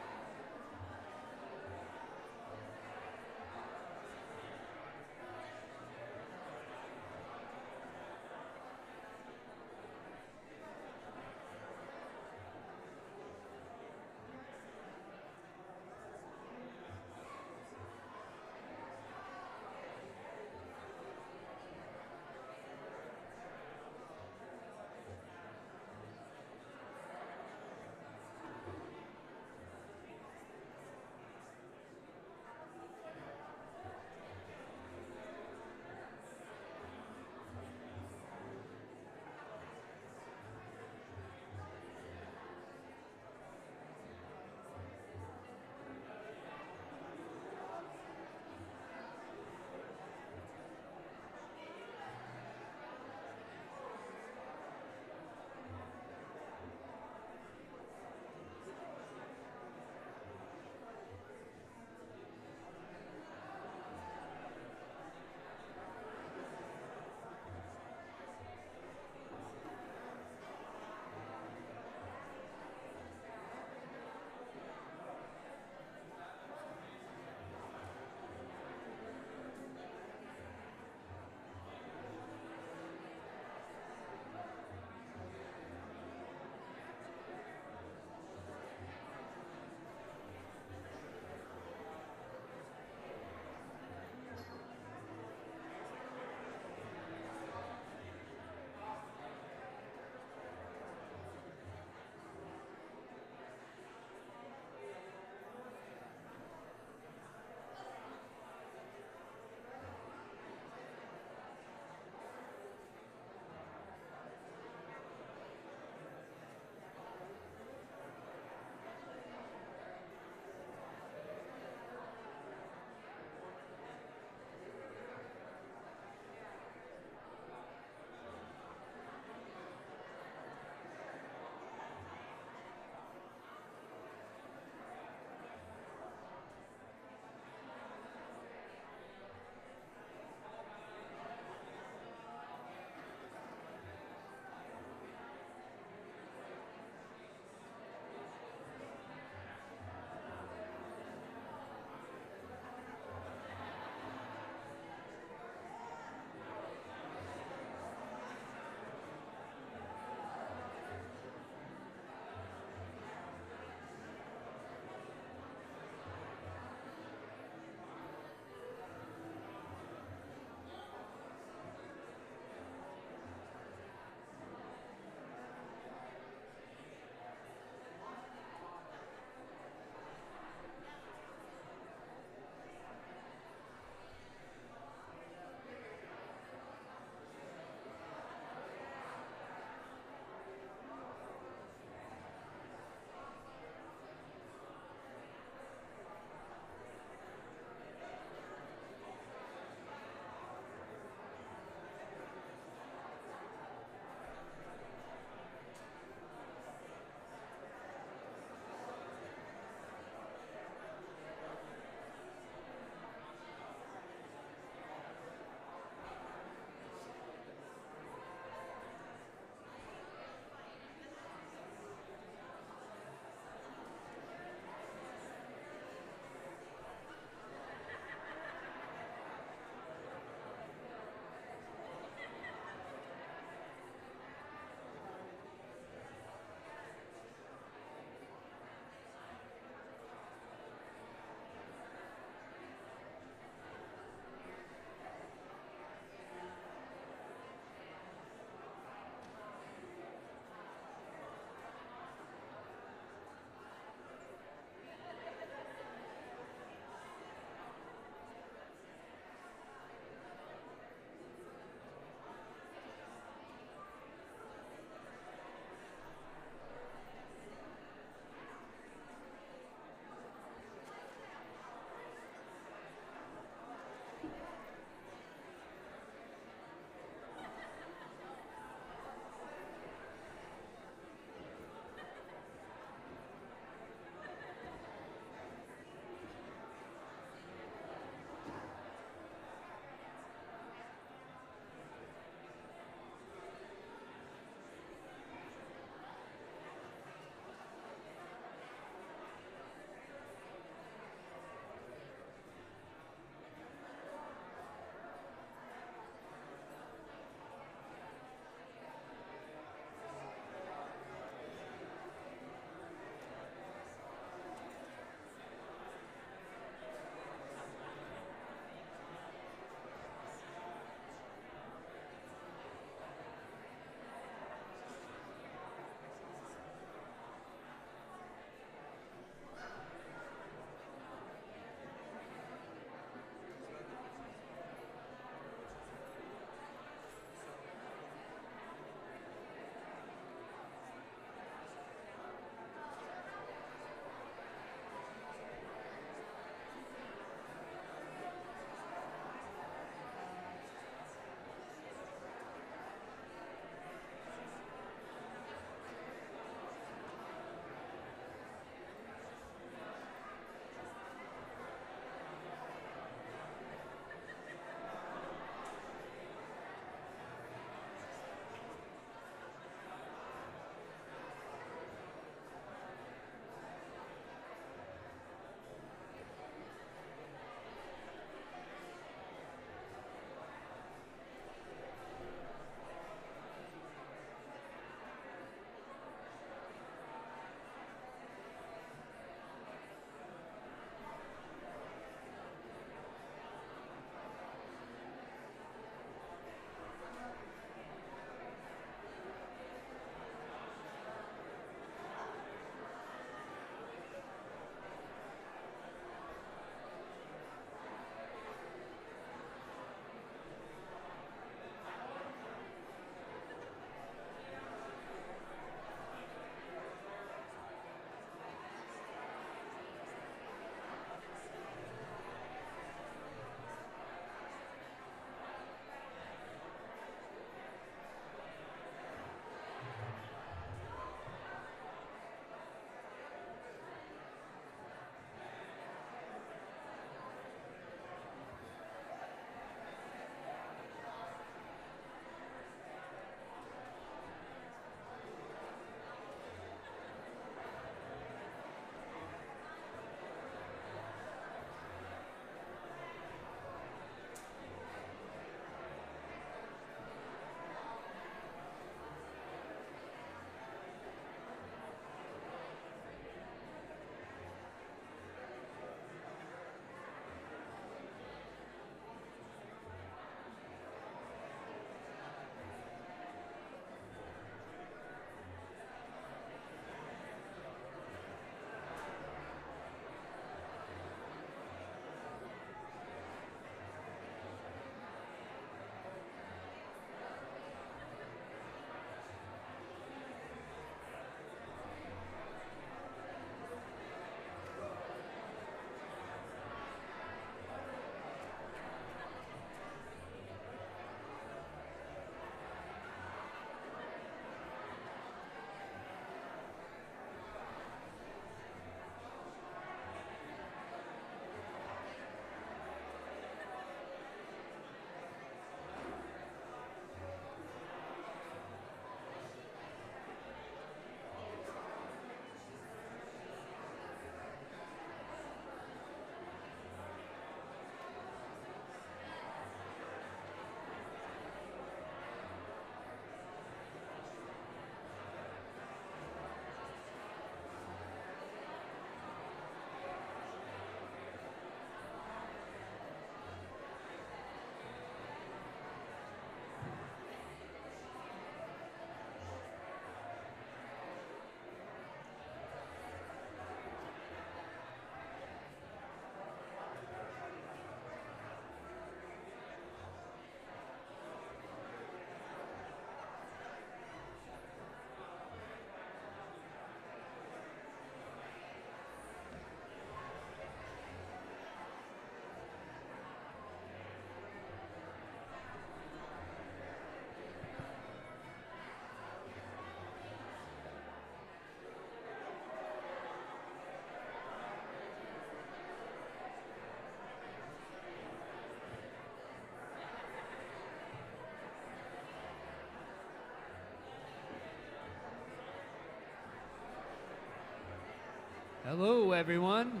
Hello, everyone.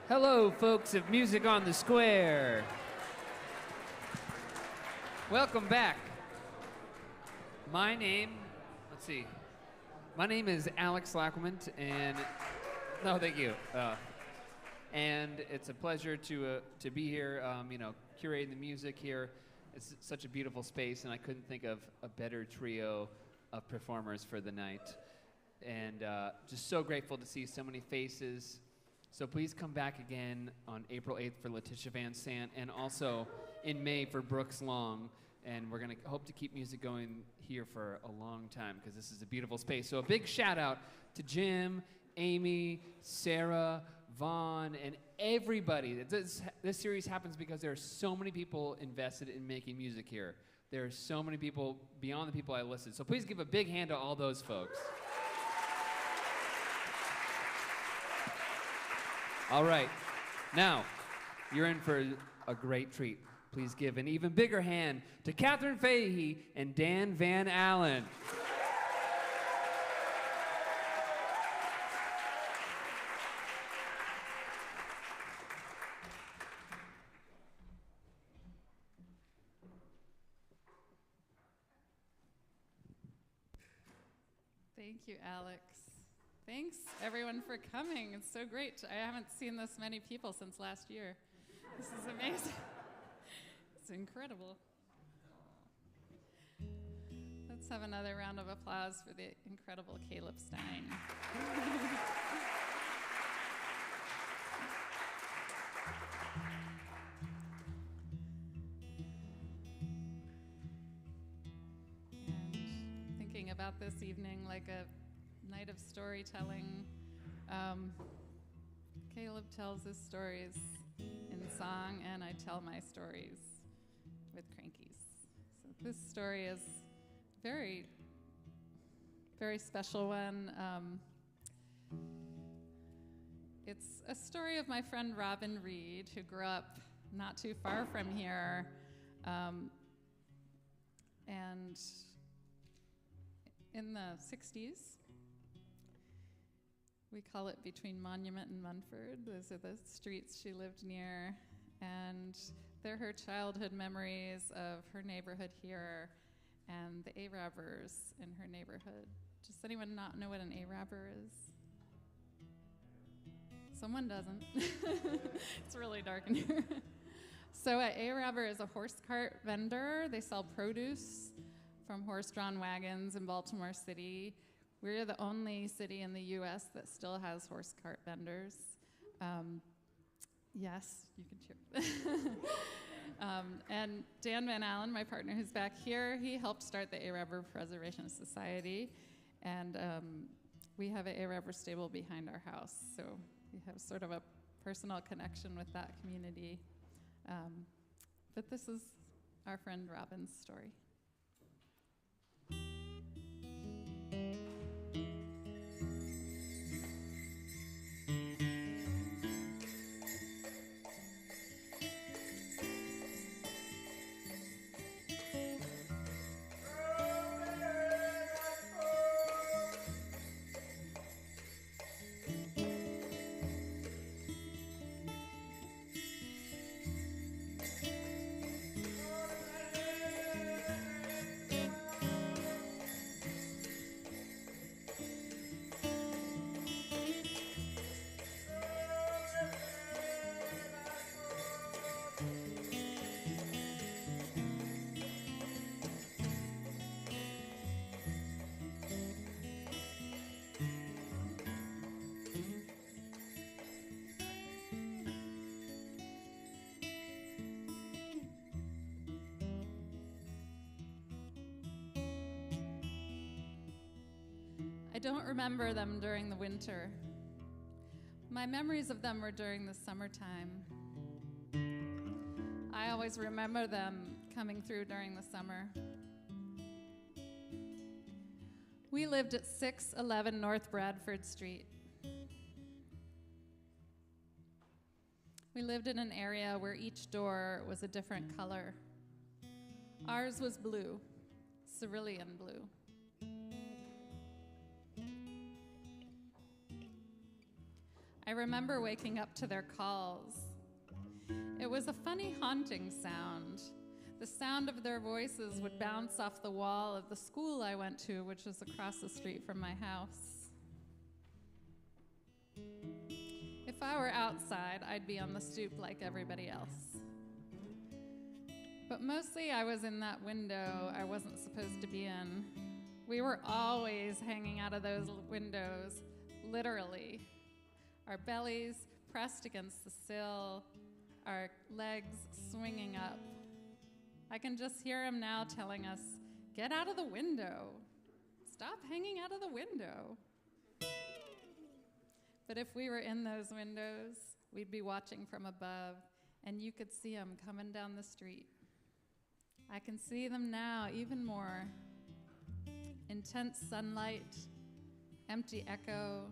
Hello, folks of Music on the Square. Welcome back. My name is Alex Lacquement, and no, thank you. And it's a pleasure to be here, curating the music here. It's such a beautiful space, and I couldn't think of a better trio of performers for the night. And just so grateful to see so many faces. So please come back again on April 8th for Letitia Van Sant, and also in May for Brooks Long. And we're going to hope to keep music going here for a long time, because this is a beautiful space. So a big shout out to Jim, Amy, Sarah, Vaughn, and everybody. This series happens because there are so many people invested in making music here. There are so many people beyond the people I listed. So please give a big hand to all those folks. All right. Now, you're in for a great treat. Please give an even bigger hand to Katherine Fahey and Dan Van Allen. Thank you, Alex. Thanks, everyone, for coming. It's so great. I haven't seen this many people since last year. This is amazing. It's incredible. Let's have another round of applause for the incredible Caleb Stine. And thinking about this evening like a night of storytelling, Caleb tells his stories in song, and I tell my stories with crankies. So this story is very, very special one. It's a story of my friend Robin Reed, who grew up not too far from here, and in the 60s. We call it between Monument and Munford. Those are the streets she lived near. And they're her childhood memories of her neighborhood here and the A-Rabbers in her neighborhood. Does anyone not know what an A-Rabber is? Someone doesn't. It's really dark in here. So an A-Rabber is a horse cart vendor. They sell produce from horse-drawn wagons in Baltimore City. We're the only city in the U.S. that still has horse cart vendors. Yes, you can cheer. And Dan Van Allen, my partner who's back here, he helped start the A-Rabber Preservation Society. And we have an A-Rabber stable behind our house. So we have sort of a personal connection with that community. But this is our friend Robin's story. I don't remember them during the winter. My memories of them were during the summertime. I always remember them coming through during the summer. We lived at 611 North Bradford Street. We lived in an area where each door was a different color. Ours was blue, cerulean blue. I remember waking up to their calls. It was a funny, haunting sound. The sound of their voices would bounce off the wall of the school I went to, which was across the street from my house. If I were outside, I'd be on the stoop like everybody else. But mostly I was in that window I wasn't supposed to be in. We were always hanging out of those windows, literally. Our bellies pressed against the sill, our legs swinging up. I can just hear him now telling us, "Get out of the window. Stop hanging out of the window." But if we were in those windows, we'd be watching from above, and you could see them coming down the street. I can see them now even more. Intense sunlight, empty echo,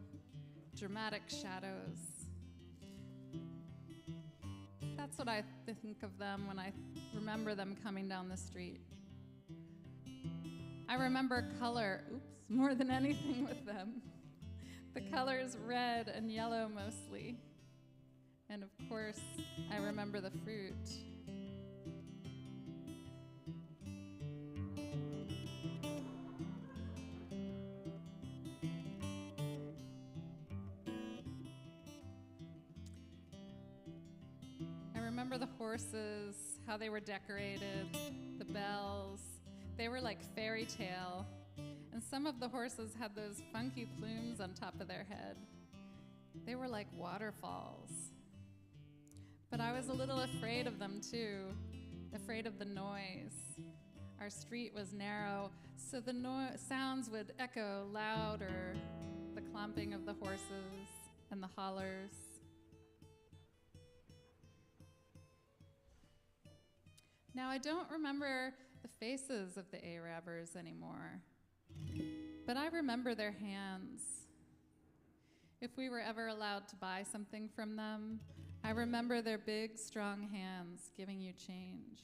dramatic shadows. That's what I think of them when I remember them coming down the street. I remember color, more than anything with them. The colors red and yellow mostly. And of course, I remember the fruit. I remember the horses, how they were decorated, the bells. They were like fairy tale. And some of the horses had those funky plumes on top of their head. They were like waterfalls. But I was a little afraid of them too, afraid of the noise. Our street was narrow, so the sounds would echo louder, the clomping of the horses and the hollers. Now, I don't remember the faces of the Arabers anymore, but I remember their hands. If we were ever allowed to buy something from them, I remember their big, strong hands giving you change.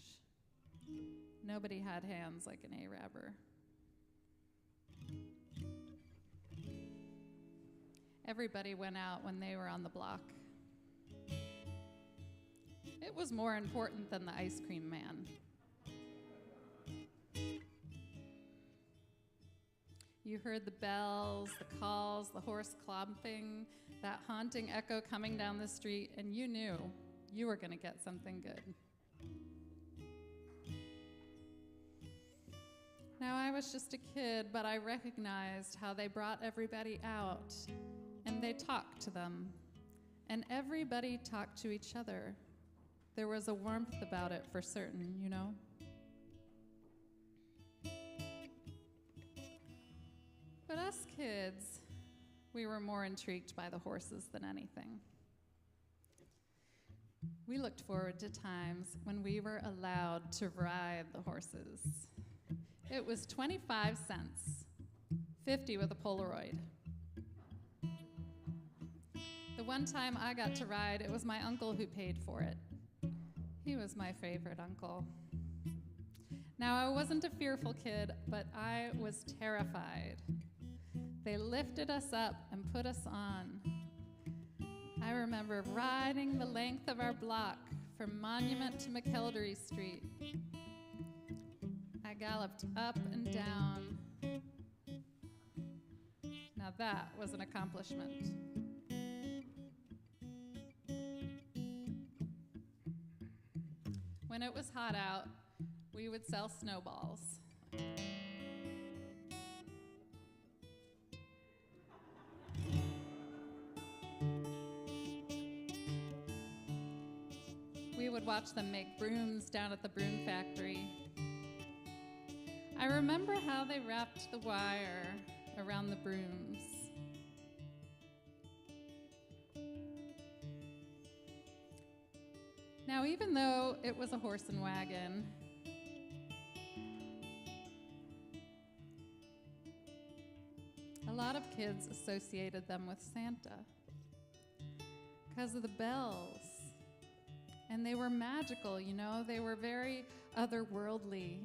Nobody had hands like an Araber. Everybody went out when they were on the block. It was more important than the ice cream man. You heard the bells, the calls, the horse clomping, that haunting echo coming down the street, and you knew you were going to get something good. Now, I was just a kid, but I recognized how they brought everybody out, and they talked to them, and everybody talked to each other. There was a warmth about it for certain, you know? But us kids, we were more intrigued by the horses than anything. We looked forward to times when we were allowed to ride the horses. It was 25 cents, 50 with a Polaroid. The one time I got to ride, it was my uncle who paid for it. He was my favorite uncle. Now, I wasn't a fearful kid, but I was terrified. They lifted us up and put us on. I remember riding the length of our block from Monument to McElderry Street. I galloped up and down. Now that was an accomplishment. When it was hot out, we would sell snowballs. We would watch them make brooms down at the broom factory. I remember how they wrapped the wire around the brooms. Now, even though it was a horse and wagon, a lot of kids associated them with Santa because of the bells. And they were magical, you know, they were very otherworldly.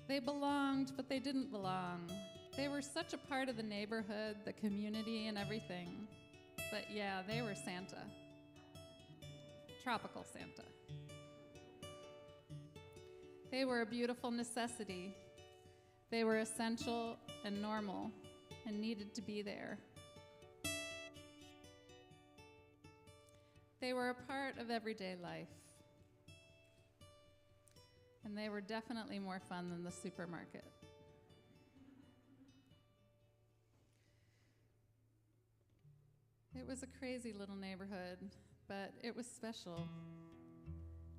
They belonged, but they didn't belong. They were such a part of the neighborhood, the community, and everything. but yeah, they were Santa. Tropical Santa. They were a beautiful necessity. They were essential and normal and needed to be there. They were a part of everyday life. And they were definitely more fun than the supermarket. It was a crazy little neighborhood, but it was special.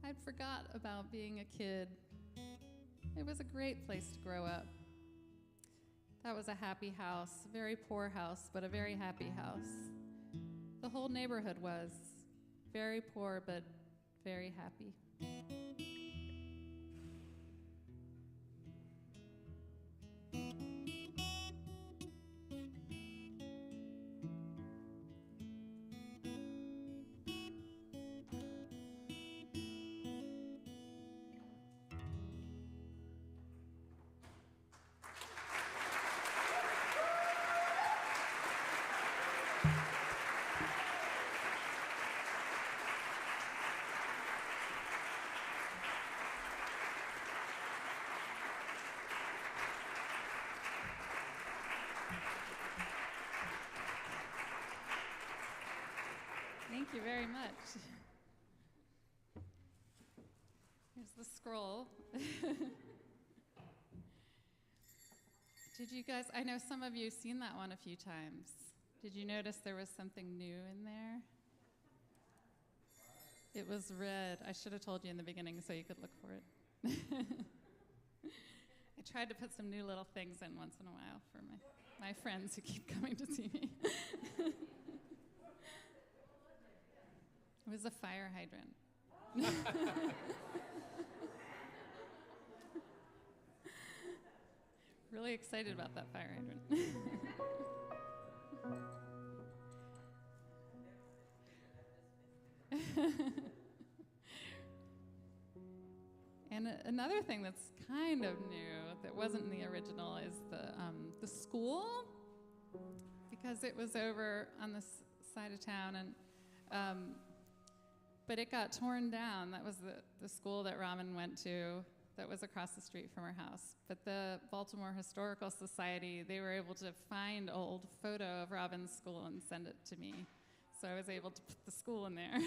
I'd forgot about being a kid. It was a great place to grow up. That was a happy house, a very poor house, but a very happy house. The whole neighborhood was very poor, but very happy. Thank you very much. Here's the scroll. Did you guys, I know some of you have seen that one a few times. Did you notice there was something new in there? It was red. I should have told you in the beginning so you could look for it. I tried to put some new little things in once in a while for my friends who keep coming to see me. It was a fire hydrant. Really excited about that fire hydrant. And another thing that's kind of new that wasn't in the original is the school, because it was over on this side of town, and but it got torn down. That was the school that Raman went to that was across the street from our house. But the Baltimore Historical Society, they were able to find old photo of Robin's school and send it to me. So I was able to put the school in there.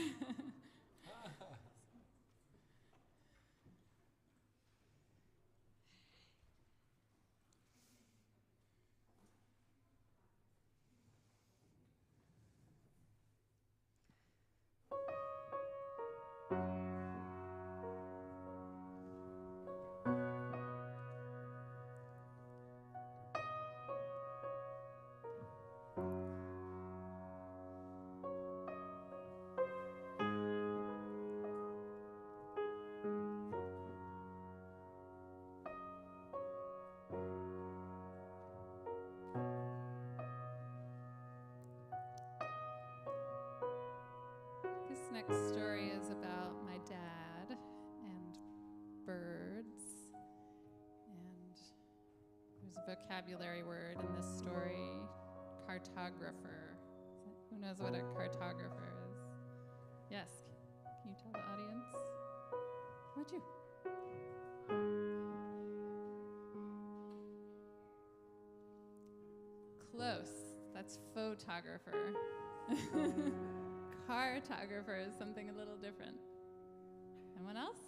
This next story is about my dad and birds, and there's a vocabulary word in this story, cartographer. Who knows what a cartographer is? Yes, can you tell the audience? How about you? Close, that's photographer. Cartographer is something a little different. Anyone else?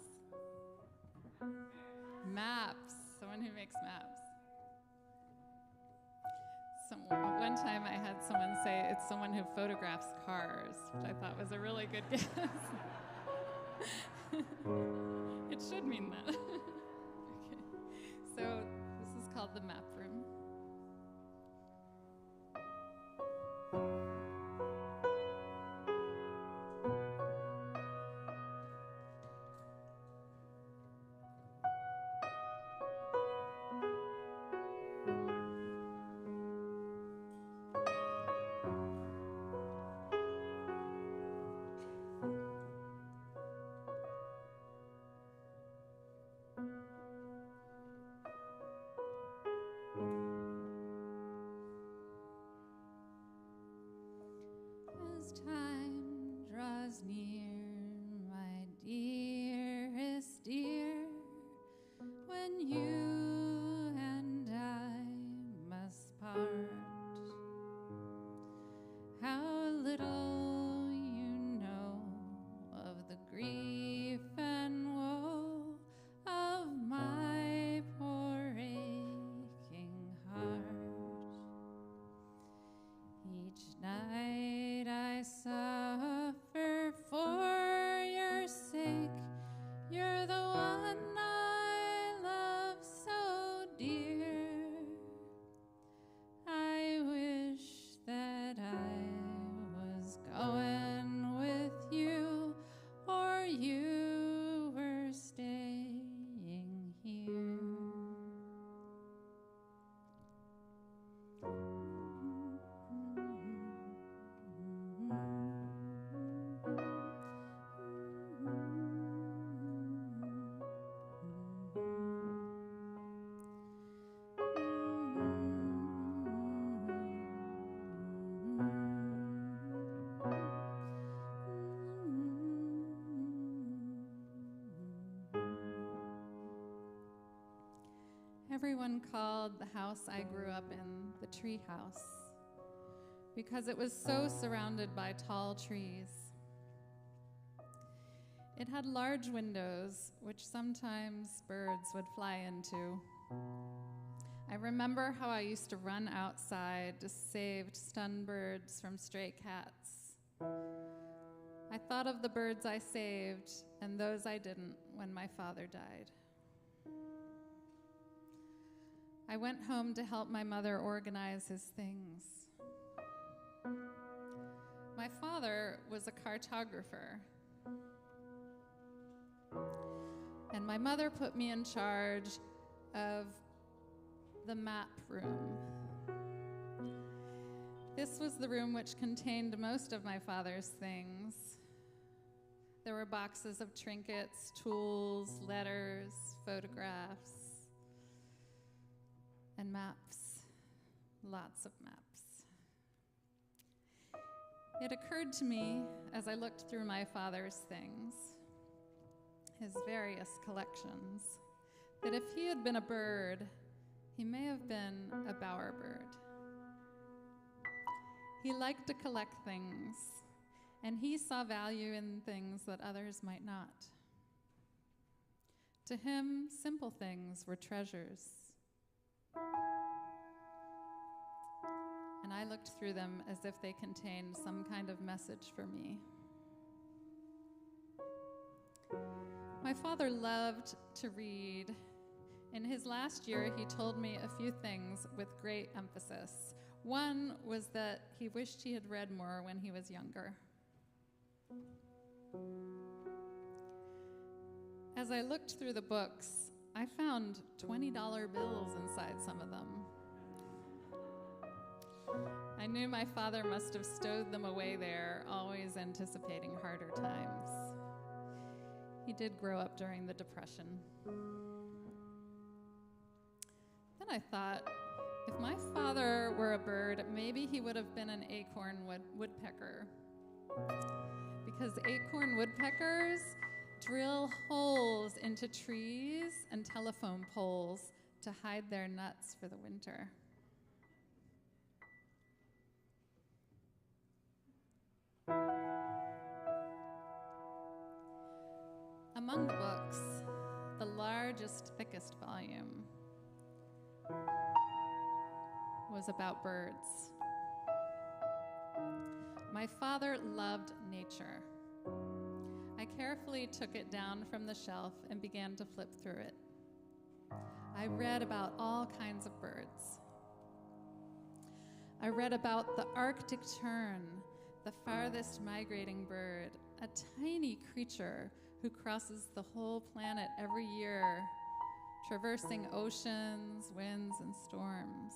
Maps, someone who makes maps. One time I had someone say it's someone who photographs cars, which I thought was a really good guess. It should mean that. Okay. So this is called the map room. was near, my dearest dear, when you and I must part. How little you know of the grief and woe of my poor aching heart. Each night I suffer for your sake. You're the one I love so dear. I wish that I was going with you, or you were staying here. Everyone called the house I grew up in the tree house because it was so surrounded by tall trees. It had large windows, which sometimes birds would fly into. I remember how I used to run outside to save stunned birds from stray cats. I thought of the birds I saved and those I didn't when my father died. I went home to help my mother organize his things. My father was a cartographer, and my mother put me in charge of the map room. This was the room which contained most of my father's things. There were boxes of trinkets, tools, letters, photographs, and maps, lots of maps. It occurred to me as I looked through my father's things, his various collections, that if he had been a bird, he may have been a bowerbird. He liked to collect things, and he saw value in things that others might not. To him, simple things were treasures. And I looked through them as if they contained some kind of message for me. My father loved to read. In his last year, he told me a few things with great emphasis. One was that he wished he had read more when he was younger. As I looked through the books, I found $20 bills inside some of them. I knew my father must have stowed them away there, always anticipating harder times. He did grow up during the Depression. Then I thought, if my father were a bird, maybe he would have been an acorn woodpecker. Because acorn woodpeckers drill holes into trees and telephone poles to hide their nuts for the winter. Among the books, the largest, thickest volume was about birds. My father loved nature. I carefully took it down from the shelf and began to flip through it. I read about all kinds of birds. I read about the Arctic tern, the farthest migrating bird, a tiny creature who crosses the whole planet every year, traversing oceans, winds, and storms.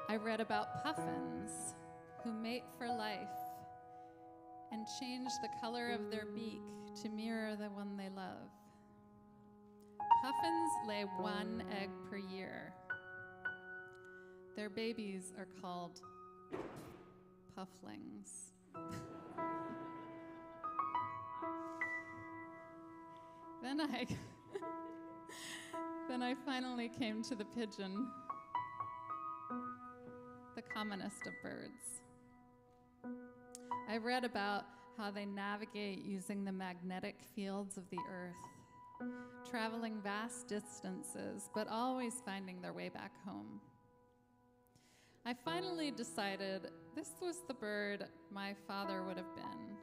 I read about puffins who mate for life and change the color of their beak to mirror the one they love. Puffins lay 1 egg per year. Their babies are called pufflings. Then I finally came to the pigeon, the commonest of birds. I read about how they navigate using the magnetic fields of the earth, traveling vast distances, but always finding their way back home. I finally decided this was the bird my father would have been.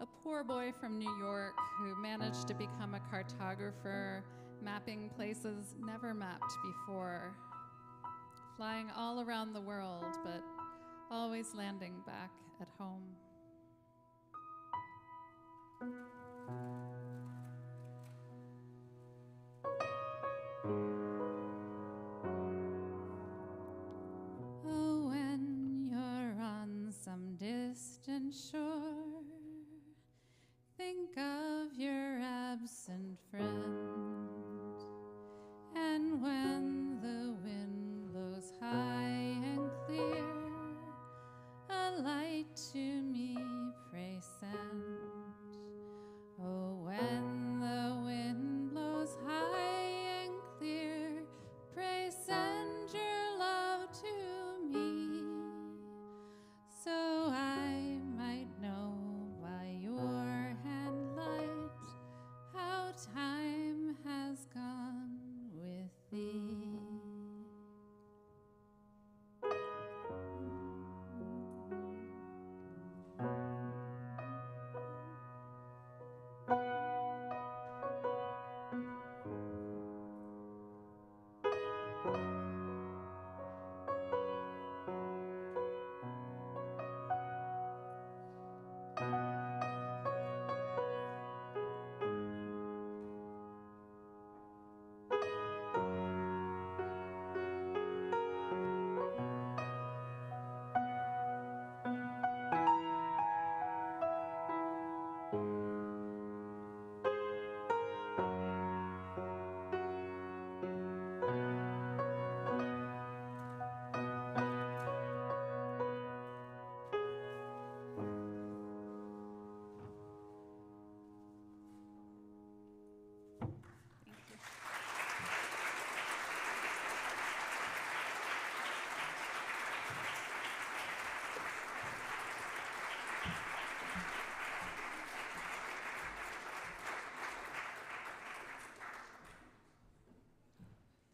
A poor boy from New York who managed to become a cartographer, mapping places never mapped before, flying all around the world, but always landing back at home. Oh, when you're on some distant shore, think of your absent friend. And when the wind blows high and clear, a light to me pray send. Oh, when the wind blows high and clear, pray send your love to me, so I might know by your hand light how time has gone with thee.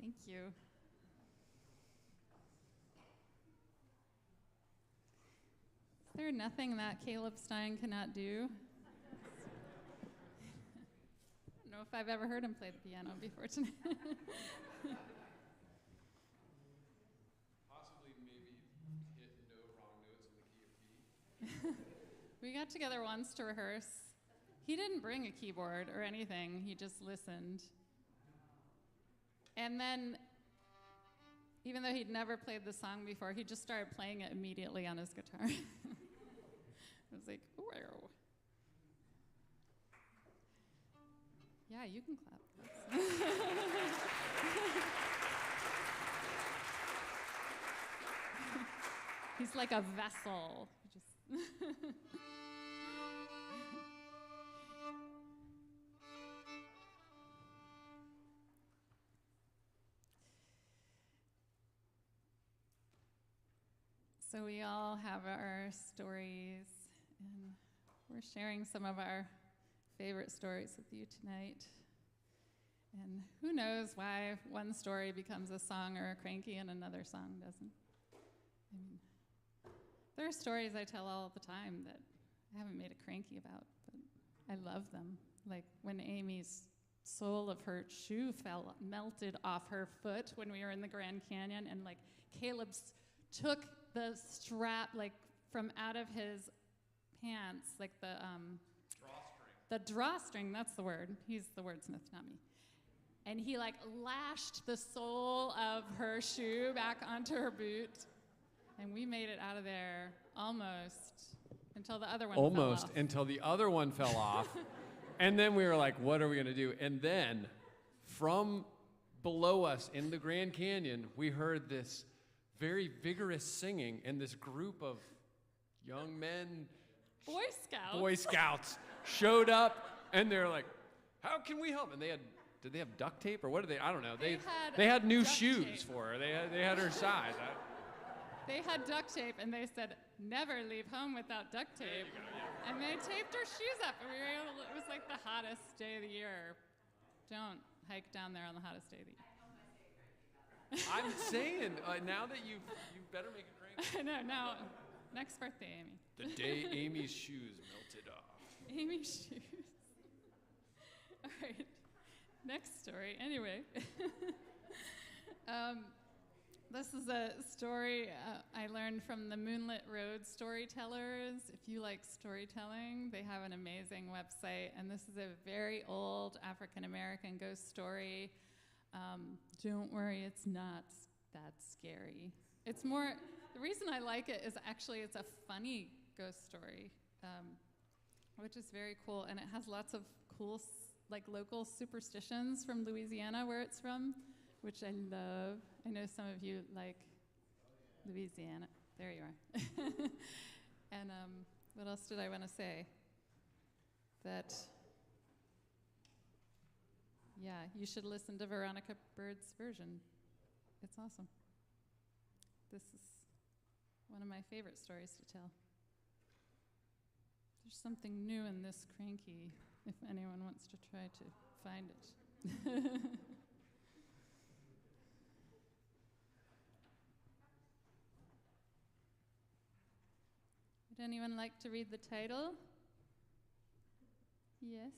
Thank you. Is there nothing that Caleb Stine cannot do? I don't know if I've ever heard him play the piano before tonight. Possibly maybe hit wrong notes in the key of B. We got together once to rehearse. He didn't bring a keyboard or anything. He just listened. And then, even though he'd never played the song before, he just started playing it immediately on his guitar. I was like, wow. Yeah, you can clap. He's like a vessel. So we all have our stories, and we're sharing some of our favorite stories with you tonight. And who knows why one story becomes a song or a cranky and another song doesn't. I mean, there are stories I tell all the time that I haven't made a cranky about, but I love them. Like when Amy's sole of her shoe melted off her foot when we were in the Grand Canyon, and like Caleb took the strap like from out of his pants, like the drawstring, that's the word. He's the wordsmith, not me. And he like lashed the sole of her shoe back onto her boot, and we made it out of there almost until the other one fell off. Almost until the other one fell off. And then we were like, what are we gonna do? And then from below us in the Grand Canyon, we heard this very vigorous singing, and this group of young men, Boy Scouts. showed up, and they're like, "How can we help?" And did they have duct tape or what did they? I don't know. They had new duct shoes tape. for her. They had her size. They had duct tape, and they said, "Never leave home without duct tape." And they taped her shoes up, and we were able to, it was like the hottest day of the year. Don't hike down there on the hottest day of the year. I'm saying, now that you better make a crank. I know, now, next birthday, Amy. The day Amy's shoes melted off. Amy's shoes. All right, next story. Anyway, this is a story I learned from the Moonlit Road Storytellers. If you like storytelling, they have an amazing website, and this is a very old African-American ghost story. Don't worry, it's not that scary. It's more, the reason I like it is actually it's a funny ghost story, which is very cool, and it has lots of cool, like local superstitions from Louisiana, where it's from, which I love. I know some of you like Louisiana. There you are. And what else did I want to say? That, yeah, you should listen to Veronica Bird's version. It's awesome. This is one of my favorite stories to tell. There's something new in this cranky, if anyone wants to try to find it. Would anyone like to read the title? Yes?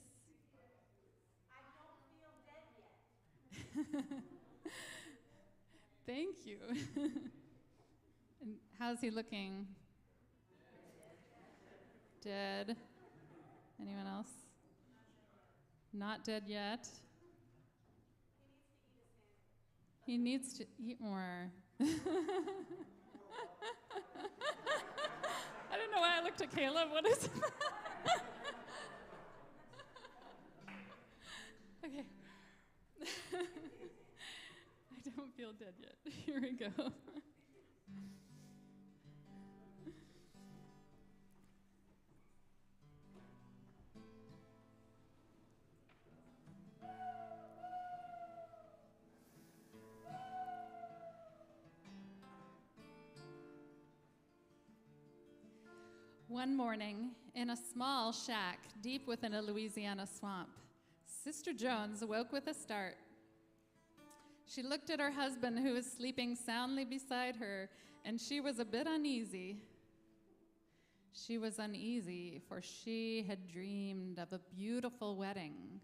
I don't feel dead yet. Thank you. And how's he looking? Dead. Anyone else? Not dead yet. He needs to eat more. I don't know why I looked at Caleb. What is it? Okay. I don't feel dead yet. Here we go. One morning, in a small shack deep within a Louisiana swamp, Sister Jones awoke with a start. She looked at her husband, who was sleeping soundly beside her, and she was a bit uneasy. She was uneasy, for she had dreamed of a beautiful wedding.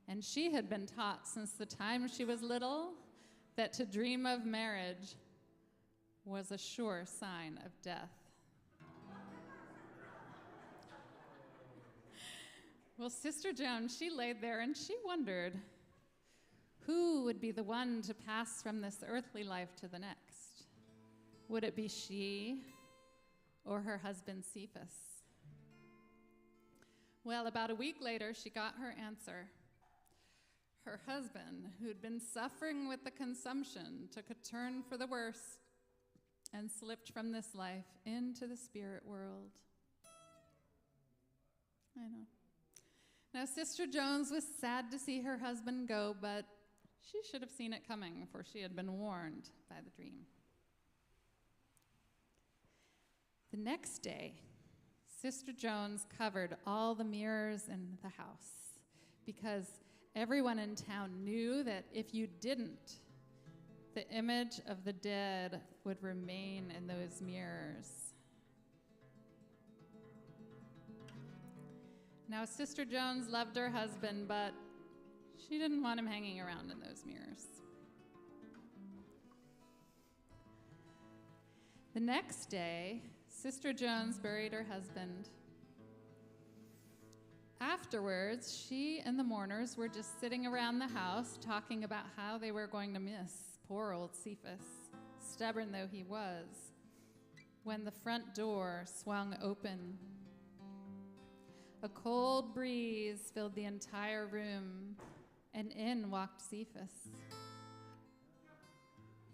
And she had been taught since the time she was little that to dream of marriage was a sure sign of death. Well, Sister Jones, she laid there and she wondered who would be the one to pass from this earthly life to the next. Would it be she or her husband Cephas? Well, about a week later, she got her answer. Her husband, who'd been suffering with the consumption, took a turn for the worse and slipped from this life into the spirit world. I know. Now, Sister Jones was sad to see her husband go, but she should have seen it coming, for she had been warned by the dream. The next day, Sister Jones covered all the mirrors in the house because everyone in town knew that if you didn't, the image of the dead would remain in those mirrors. Now, Sister Jones loved her husband, but she didn't want him hanging around in those mirrors. The next day, Sister Jones buried her husband. Afterwards, she and the mourners were just sitting around the house talking about how they were going to miss poor old Cephas, stubborn though he was, when the front door swung open. A cold breeze filled the entire room, and in walked Cephas.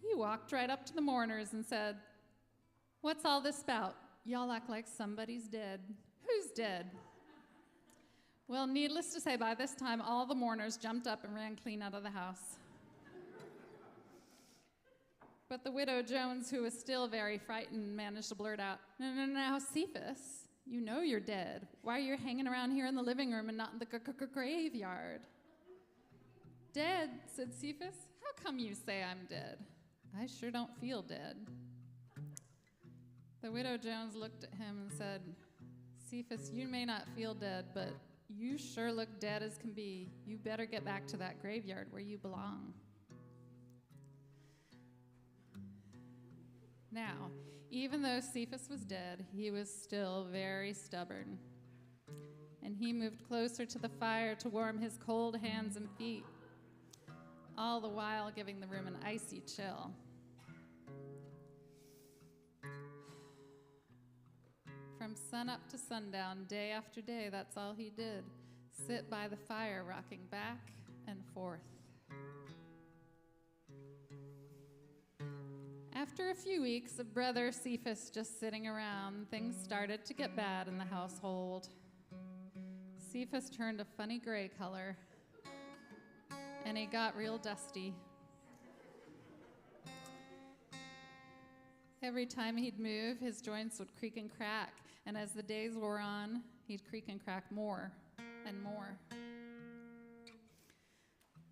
He walked right up to the mourners and said, "What's all this about? y'all act like somebody's dead. Who's dead? Well, needless to say, by this time, all the mourners jumped up and ran clean out of the house. But the widow Jones, who was still very frightened, managed to blurt out, "No, Cephas, you know you're dead. Why are you hanging around here in the living room and not in the graveyard?" "Dead," said Cephas. "How come you say I'm dead? I sure don't feel dead." The widow Jones looked at him and said, "Cephas, you may not feel dead, but you sure look dead as can be. You better get back to that graveyard where you belong." Now, even though Cephas was dead, he was still very stubborn. And he moved closer to the fire to warm his cold hands and feet, all the while giving the room an icy chill. From sunup to sundown, day after day, that's all he did. Sit by the fire, rocking back and forth. After a few weeks of brother Cephas just sitting around, things started to get bad in the household. Cephas turned a funny gray color, and he got real dusty. Every time he'd move, his joints would creak and crack, and as the days wore on, he'd creak and crack more and more.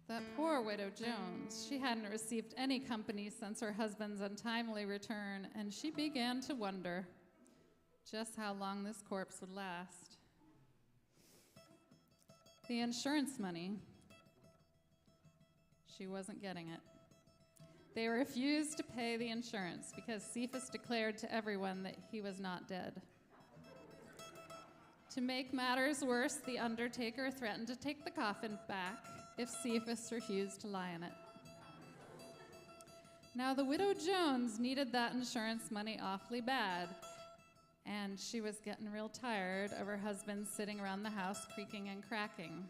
That poor widow Jones, she hadn't received any company since her husband's untimely return, and she began to wonder just how long this corpse would last. The insurance money, she wasn't getting it. They refused to pay the insurance because Cephas declared to everyone that he was not dead. To make matters worse, the undertaker threatened to take the coffin back if Cephas refused to lie in it. Now, the widow Jones needed that insurance money awfully bad, and she was getting real tired of her husband sitting around the house creaking and cracking.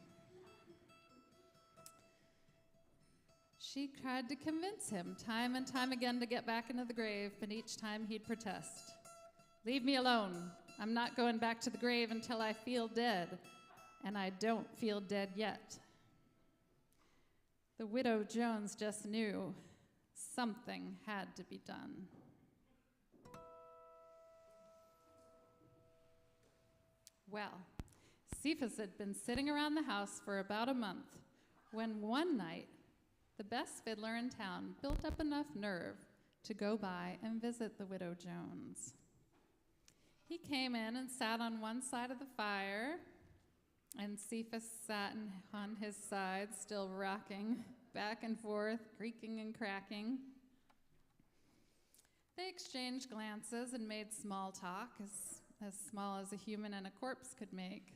She tried to convince him time and time again to get back into the grave, but each time he'd protest. "Leave me alone. I'm not going back to the grave until I feel dead, and I don't feel dead yet." The widow Jones just knew something had to be done. Well, Cephas had been sitting around the house for about a month when one night the best fiddler in town built up enough nerve to go by and visit the widow Jones. He came in and sat on one side of the fire, and Cephas sat on his side, still rocking back and forth, creaking and cracking. They exchanged glances and made small talk, as small as a human and a corpse could make.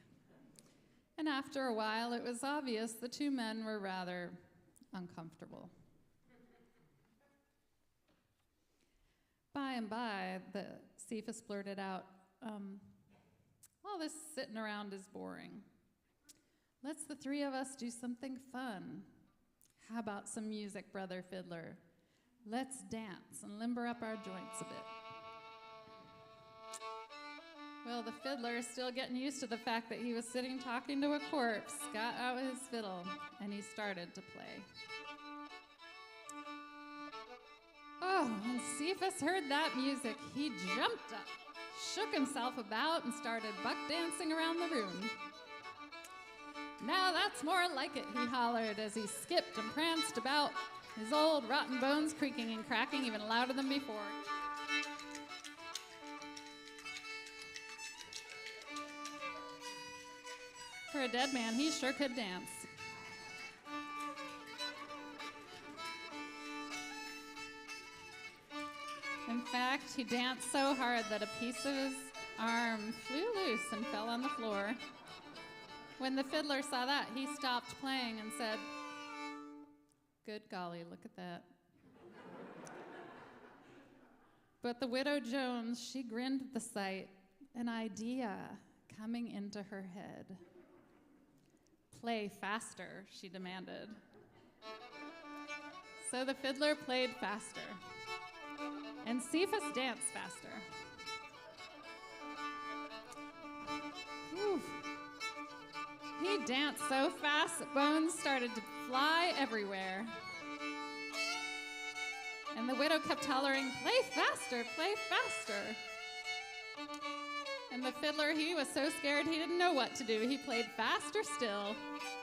And after a while, it was obvious the two men were rather uncomfortable. By and by, the Cephas blurted out, "All this sitting around is boring. Let's the three of us do something fun. How about some music, brother fiddler? Let's dance and limber up our joints a bit." Well, the fiddler, still getting used to the fact that he was sitting talking to a corpse, got out his fiddle, and he started to play. Oh, when Cephas heard that music, he jumped up, shook himself about, and started buck dancing around the room. "Now that's more like it," he hollered as he skipped and pranced about, his old rotten bones creaking and cracking even louder than before. For a dead man, he sure could dance. In fact, he danced so hard that a piece of his arm flew loose and fell on the floor. When the fiddler saw that, he stopped playing and said, "Good golly, look at that." But the widow Jones, she grinned at the sight, an idea coming into her head. "Play faster," she demanded. So the fiddler played faster, and Cephas danced faster. move. He danced so fast that bones started to fly everywhere. And the widow kept hollering, "Play faster, play faster." And the fiddler, he was so scared he didn't know what to do. He played faster still,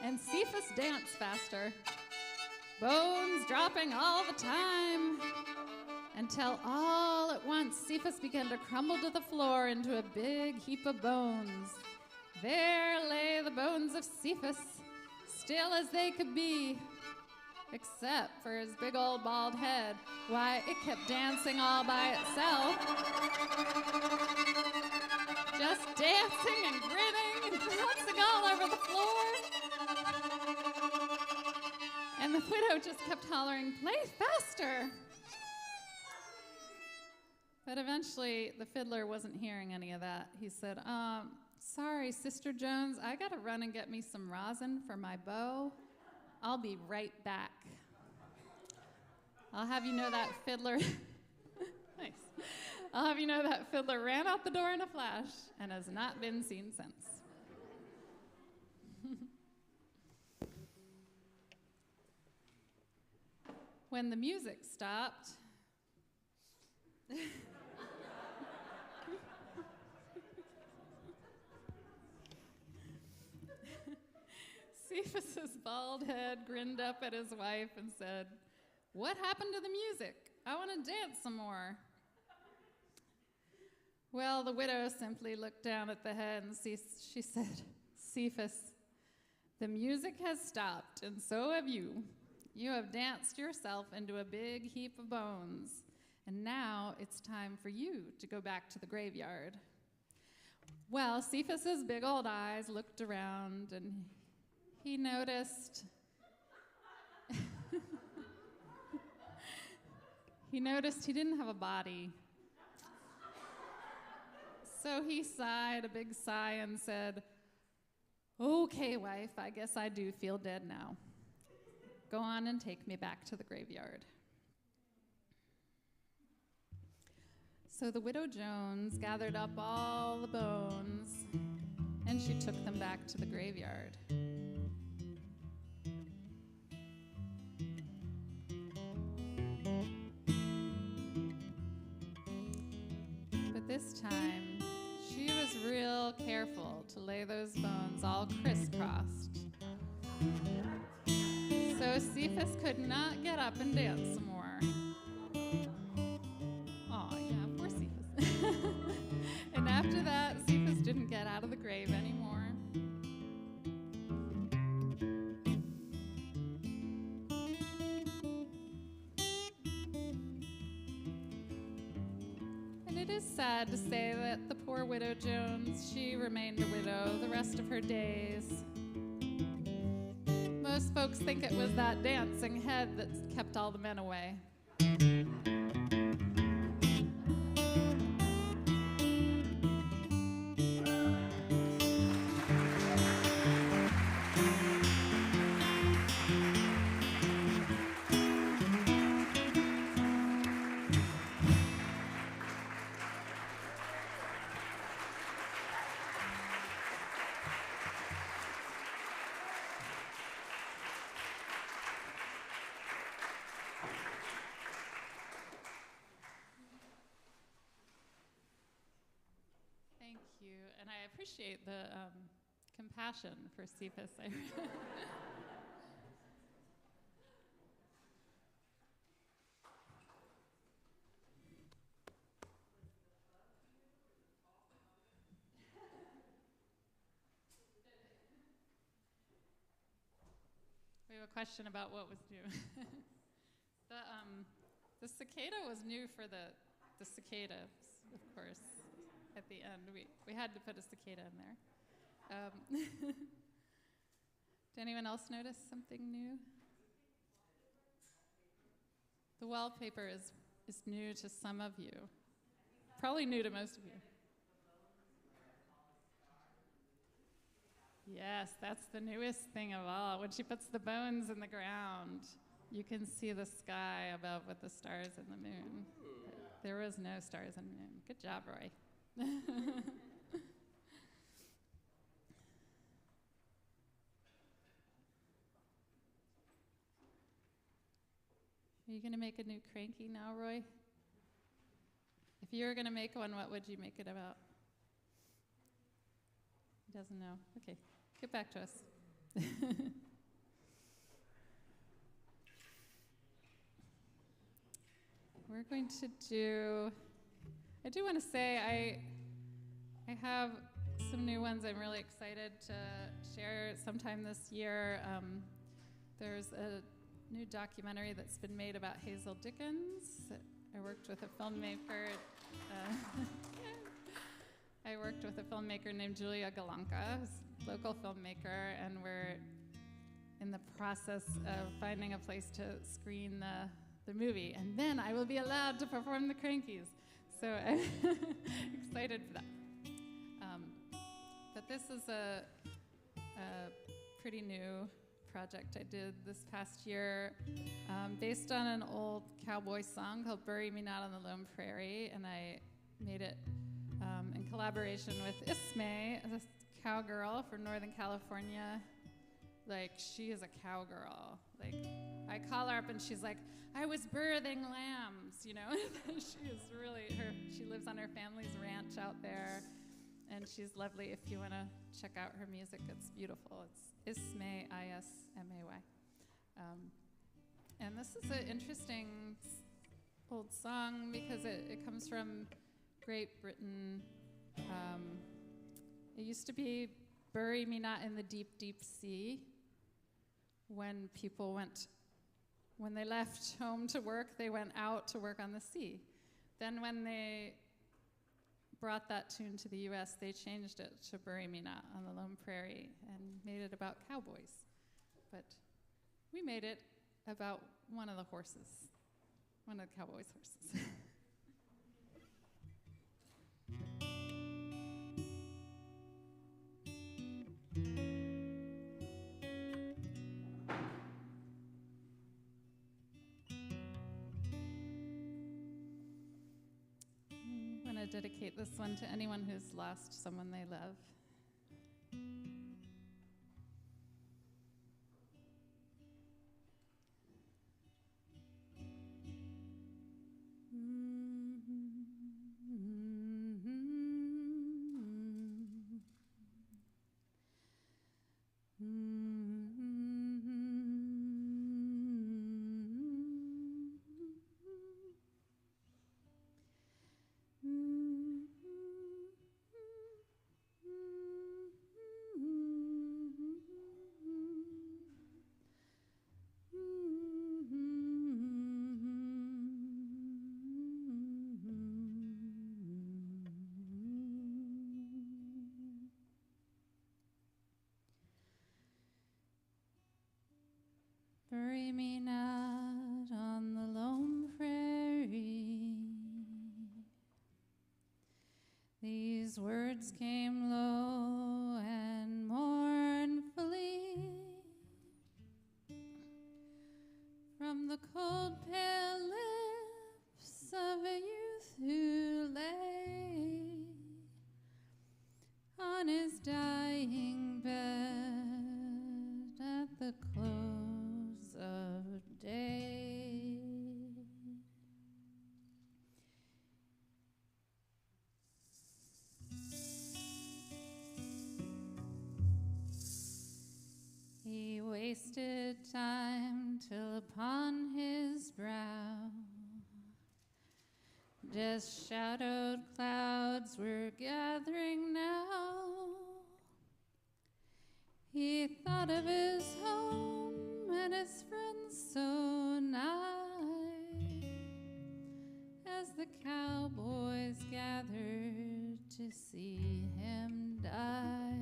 and Cephas danced faster. Bones dropping all the time, until all at once Cephas began to crumble to the floor into a big heap of bones. There lay the bones of Cephas, still as they could be, except for his big old bald head. Why, it kept dancing all by itself. Just dancing and grinning and bouncing all over the floor. And the widow just kept hollering, "Play faster." But eventually, the fiddler wasn't hearing any of that. He said, "Sorry, Sister Jones, I gotta run and get me some rosin for my bow. I'll be right back." I'll have you know that fiddler, nice. I'll have you know that fiddler ran out the door in a flash and has not been seen since. When the music stopped, Cephas's bald head grinned up at his wife and said, "What happened to the music? I want to dance some more." Well, the widow simply looked down at the head and she said, "Cephas, the music has stopped, and so have you. You have danced yourself into a big heap of bones, and now it's time for you to go back to the graveyard." Well, Cephas's big old eyes looked around, and he noticed he didn't have a body. So he sighed a big sigh and said, "Okay, wife, I guess I do feel dead now. Go on and take me back to the graveyard." So the widow Jones gathered up all the bones, and she took them back to the graveyard. But this time, she was real careful to lay those bones all crisscrossed. So Cephas could not get up and dance some more. Aw, yeah, poor Cephas. And after that, Cephas didn't get out of the grave anymore. And it is sad to say that the poor widow Jones, she remained a widow the rest of her days. Most folks think it was that dancing head that kept all the men away. Thank you, and I appreciate the compassion for Cephas. We have a question about what was new. The cicada was new for the cicadas, of course. At the end, we had to put a cicada in there. Did anyone else notice something new? The wallpaper is new to some of you. Probably new to most of you. Yes, that's the newest thing of all. When she puts the bones in the ground, you can see the sky above with the stars and the moon. There was no stars and moon. Good job, Roy. Are you going to make a new cranky now, Roy? If you were going to make one, what would you make it about? He doesn't know. Okay, get back to us. We're going to do, I do want to say I have some new ones I'm really excited to share sometime this year. There's a new documentary that's been made about Hazel Dickens. I worked with a filmmaker. I worked with a filmmaker named Julia Galanka, who's a local filmmaker, and we're in the process of finding a place to screen the movie, and then I will be allowed to perform the crankies. So I'm excited for that. But this is a pretty new project I did this past year, based on an old cowboy song called Bury Me Not on the Lone Prairie, and I made it in collaboration with Isme, a cowgirl from Northern California. Like, she is a cowgirl. Like, I call her up and she's like, I was birthing lambs, you know? She is really, she lives on her family's ranch out there, and she's lovely. If you want to check out her music, it's beautiful. It's Isme, I-S-M-A-Y. And this is an interesting old song because it comes from Great Britain. It used to be Bury Me Not in the Deep, Deep Sea. When they left home to work, they went out to work on the sea. Then when they brought that tune to the US, they changed it to Bury Me Not on the Lone Prairie and made it about cowboys. But we made it about one of the horses, one of the cowboys' horses. I want to dedicate this one to anyone who's lost someone they love. Bury me not on the lone prairie. These words came low and mournfully from the cold, pale lips of a youth who lay on his dying bed at the close of day. He wasted time till upon his brow just shadowed clouds were gathering now. He thought of his home and his friends so nigh as the cowboys gathered to see him die.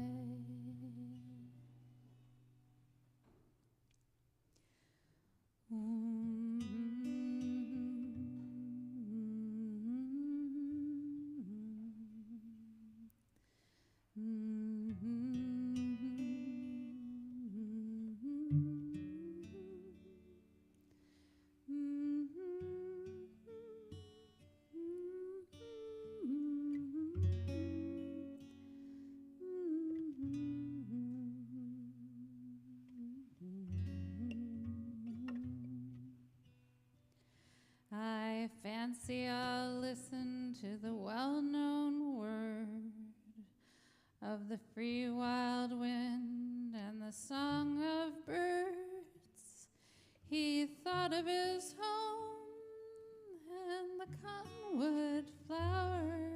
to the well-known word of the free wild wind and the song of birds. He thought of his home and the cottonwood flower,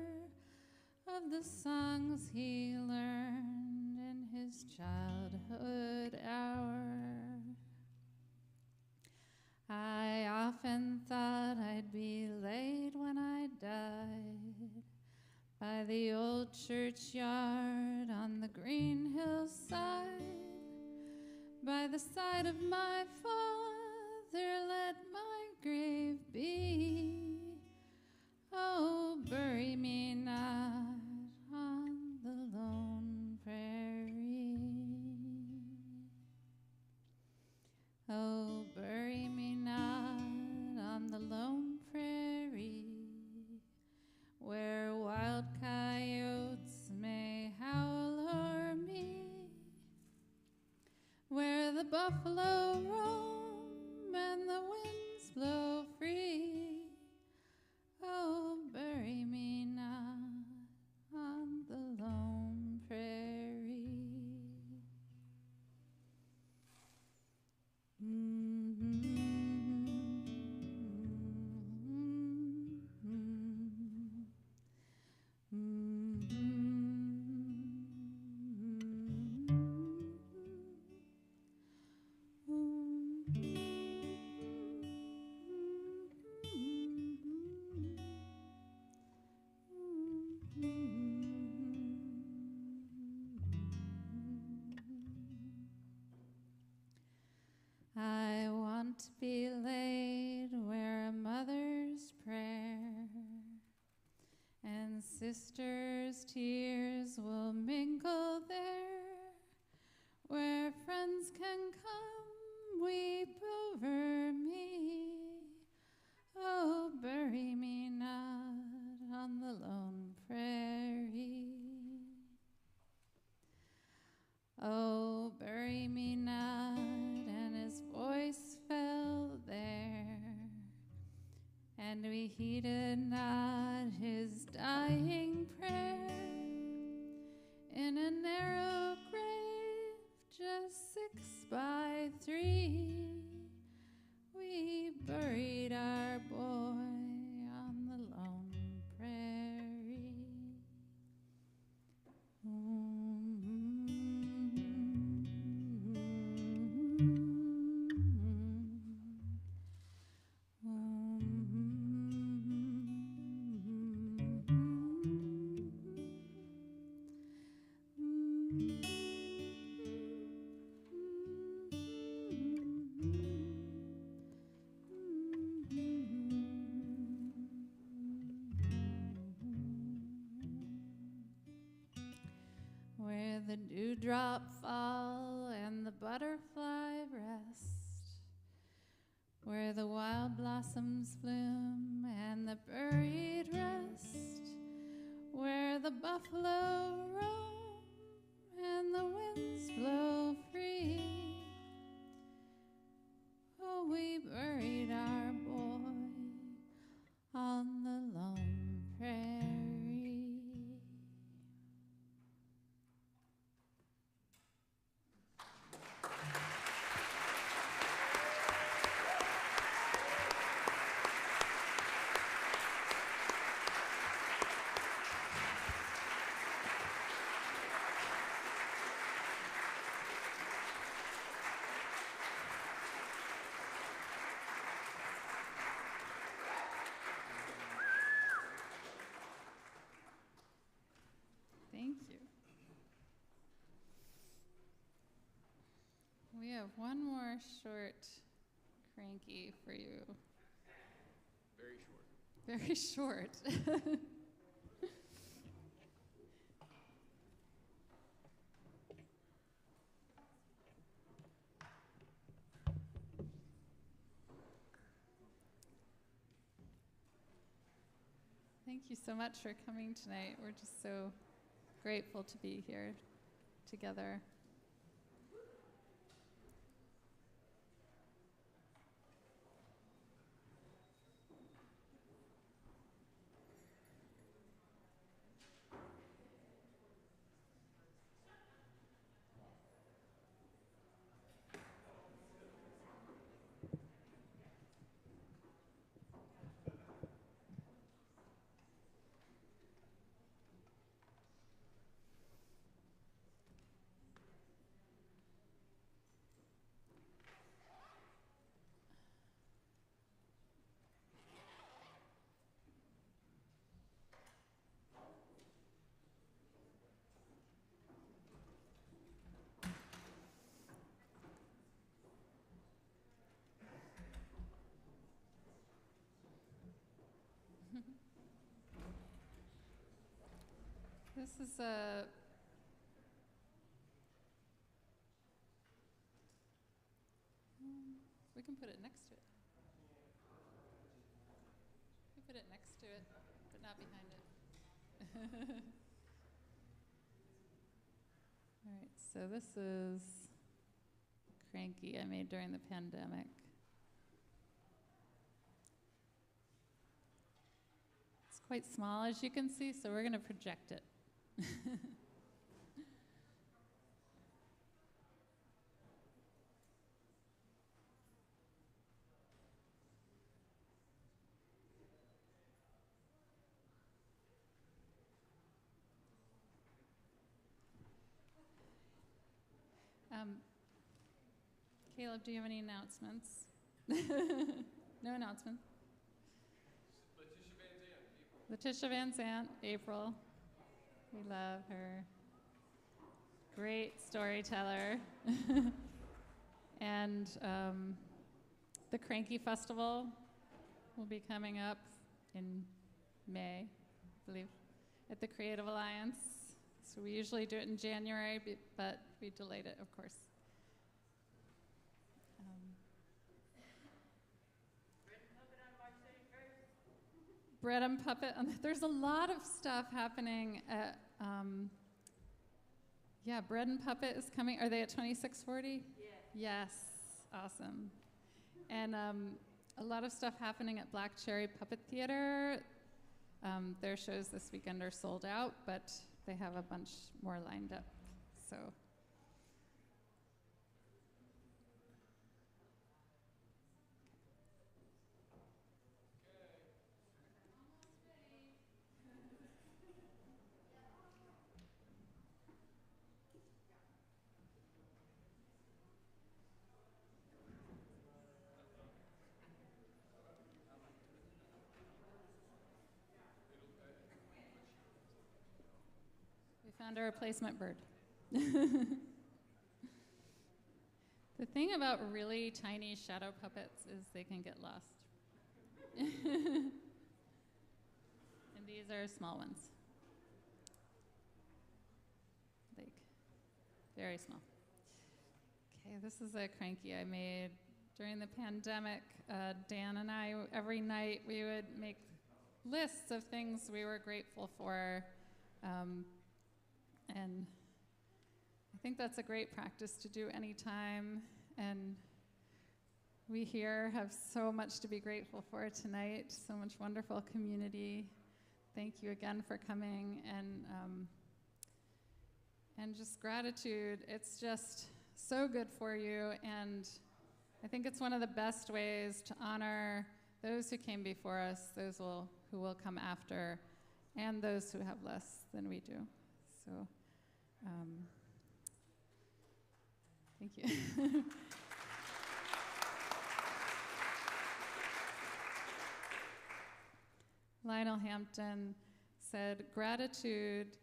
of the songs he learned in his childhood hour. I often thought I'd be laid when I died by the old churchyard on the green hillside. By the side of my father let my grave be. Oh, bury me not on the lone prairie. Oh, bury me not on the lone prairie, where wild coyotes may howl o'er me, where the buffalo roam and the winds blow free. Oh, bury me not on the lone prairie. I want to be laid where a mother's prayer and sister's tears will mingle there, where friends can come weep over me. Oh, bury me not on the lone prairie. Oh, bury me not, and his voice fell there, and we heeded not his dying prayer. In a narrow grave, just 6x3, we buried our boy on the lone prairie. Where the dewdrop fall and the butterfly rest, where the wild blossoms bloom and the buried rest, where the buffalo roam and the winds blow free. Oh, we buried our boy on the lone prairie. Thank you. We have one more short cranky for you. Very short. Very short. Thank you so much for coming tonight. We're just so grateful to be here together. this is a we can put it next to it. We put it next to it, but not behind it. All right, so this is Cranky I made during the pandemic. It's quite small, as you can see, so we're going to project it. Caleb, do you have any announcements? No announcements. Letitia Van Zandt, April. We love her. Great storyteller. And the Cranky Festival will be coming up in May, I believe, at the Creative Alliance. So we usually do it in January, but we delayed it, of course. Bread and Puppet. There's a lot of stuff happening at, Bread and Puppet is coming. Are they at 2640? Yes, awesome. And a lot of stuff happening at Black Cherry Puppet Theater. Their shows this weekend are sold out, but they have a bunch more lined up. So. Found a replacement bird. The thing about really tiny shadow puppets is they can get lost. And these are small ones. Like, very small. Okay, this is a Cranky I made during the pandemic. Dan and I, every night, we would make lists of things we were grateful for. And I think that's a great practice to do anytime. And we here have so much to be grateful for tonight, so much wonderful community. Thank you again for coming. And just gratitude. It's just so good for you. And I think it's one of the best ways to honor those who came before us, those who will come after, and those who have less than we do. So, thank you. Lionel Hampton said, "Gratitude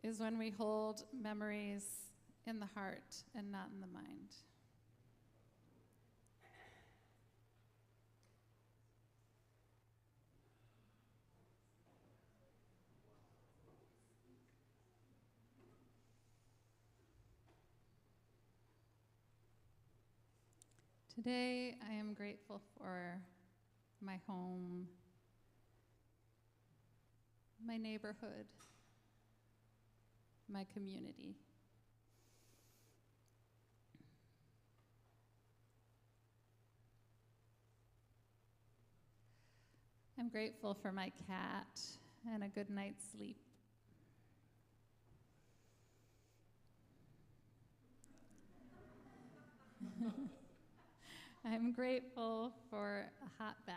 is when we hold memories in the heart and not in the mind." Today, I am grateful for my home, my neighborhood, my community. I'm grateful for my cat and a good night's sleep. I'm grateful for a hot bath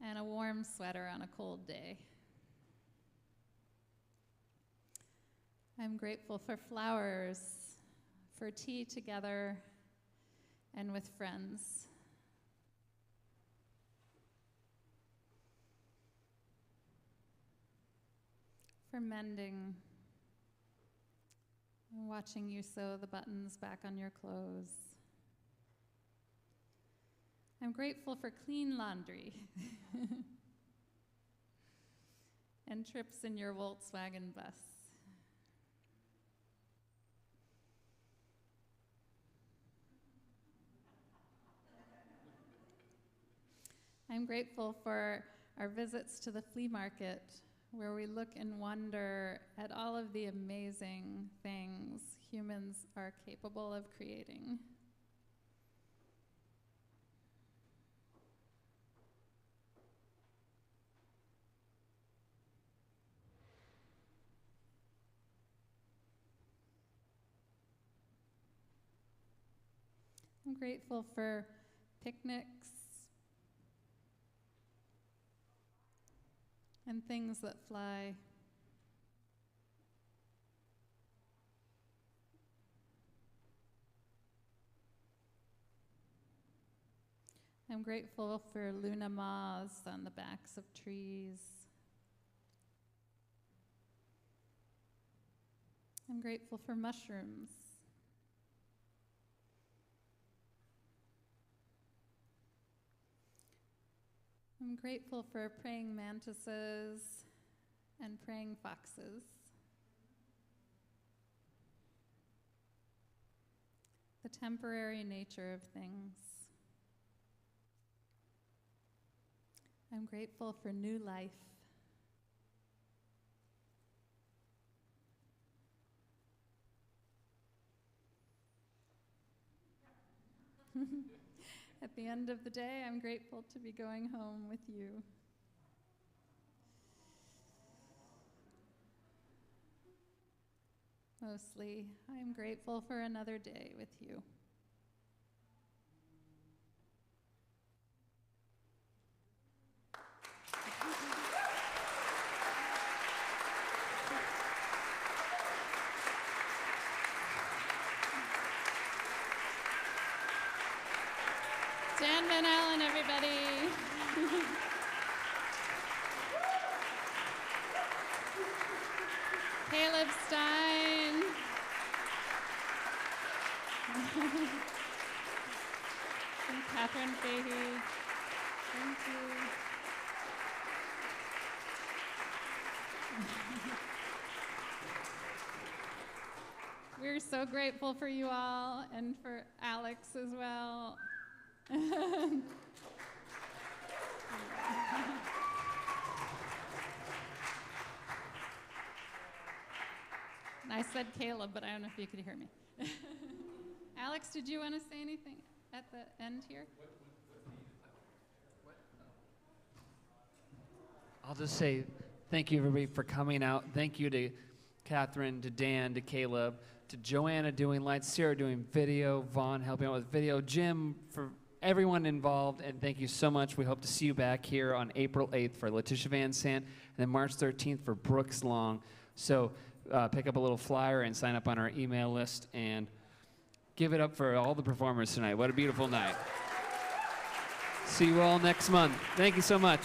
and a warm sweater on a cold day. I'm grateful for flowers, for tea together and with friends. For mending, watching you sew the buttons back on your clothes. I'm grateful for clean laundry. and trips in your Volkswagen bus. I'm grateful for our visits to the flea market, where we look and wonder at all of the amazing things humans are capable of creating. I'm grateful for picnics and things that fly. I'm grateful for Luna moths on the backs of trees. I'm grateful for mushrooms. I'm grateful for praying mantises and praying foxes. The temporary nature of things. I'm grateful for new life. At the end of the day, I'm grateful to be going home with you. Mostly, I'm grateful for another day with you. Dan Van Allen, everybody. Caleb Stine. And Katherine Fahey. Thank you. We're so grateful for you all and for Alex as well. I said Caleb, but I don't know if you could hear me. Alex, did you want to say anything at the end here? I'll just say thank you, everybody, for coming out. Thank you to Katherine, to Dan, to Caleb, to Joanna doing lights, Sarah doing video, Vaughn helping out with video, Jim, for everyone involved, and thank you so much. We hope to see you back here on April 8th for Letitia Van Sant, and then March 13th for Brooks Long. So pick up a little flyer and sign up on our email list, and give it up for all the performers tonight. What a beautiful night. See you all next month. Thank you so much.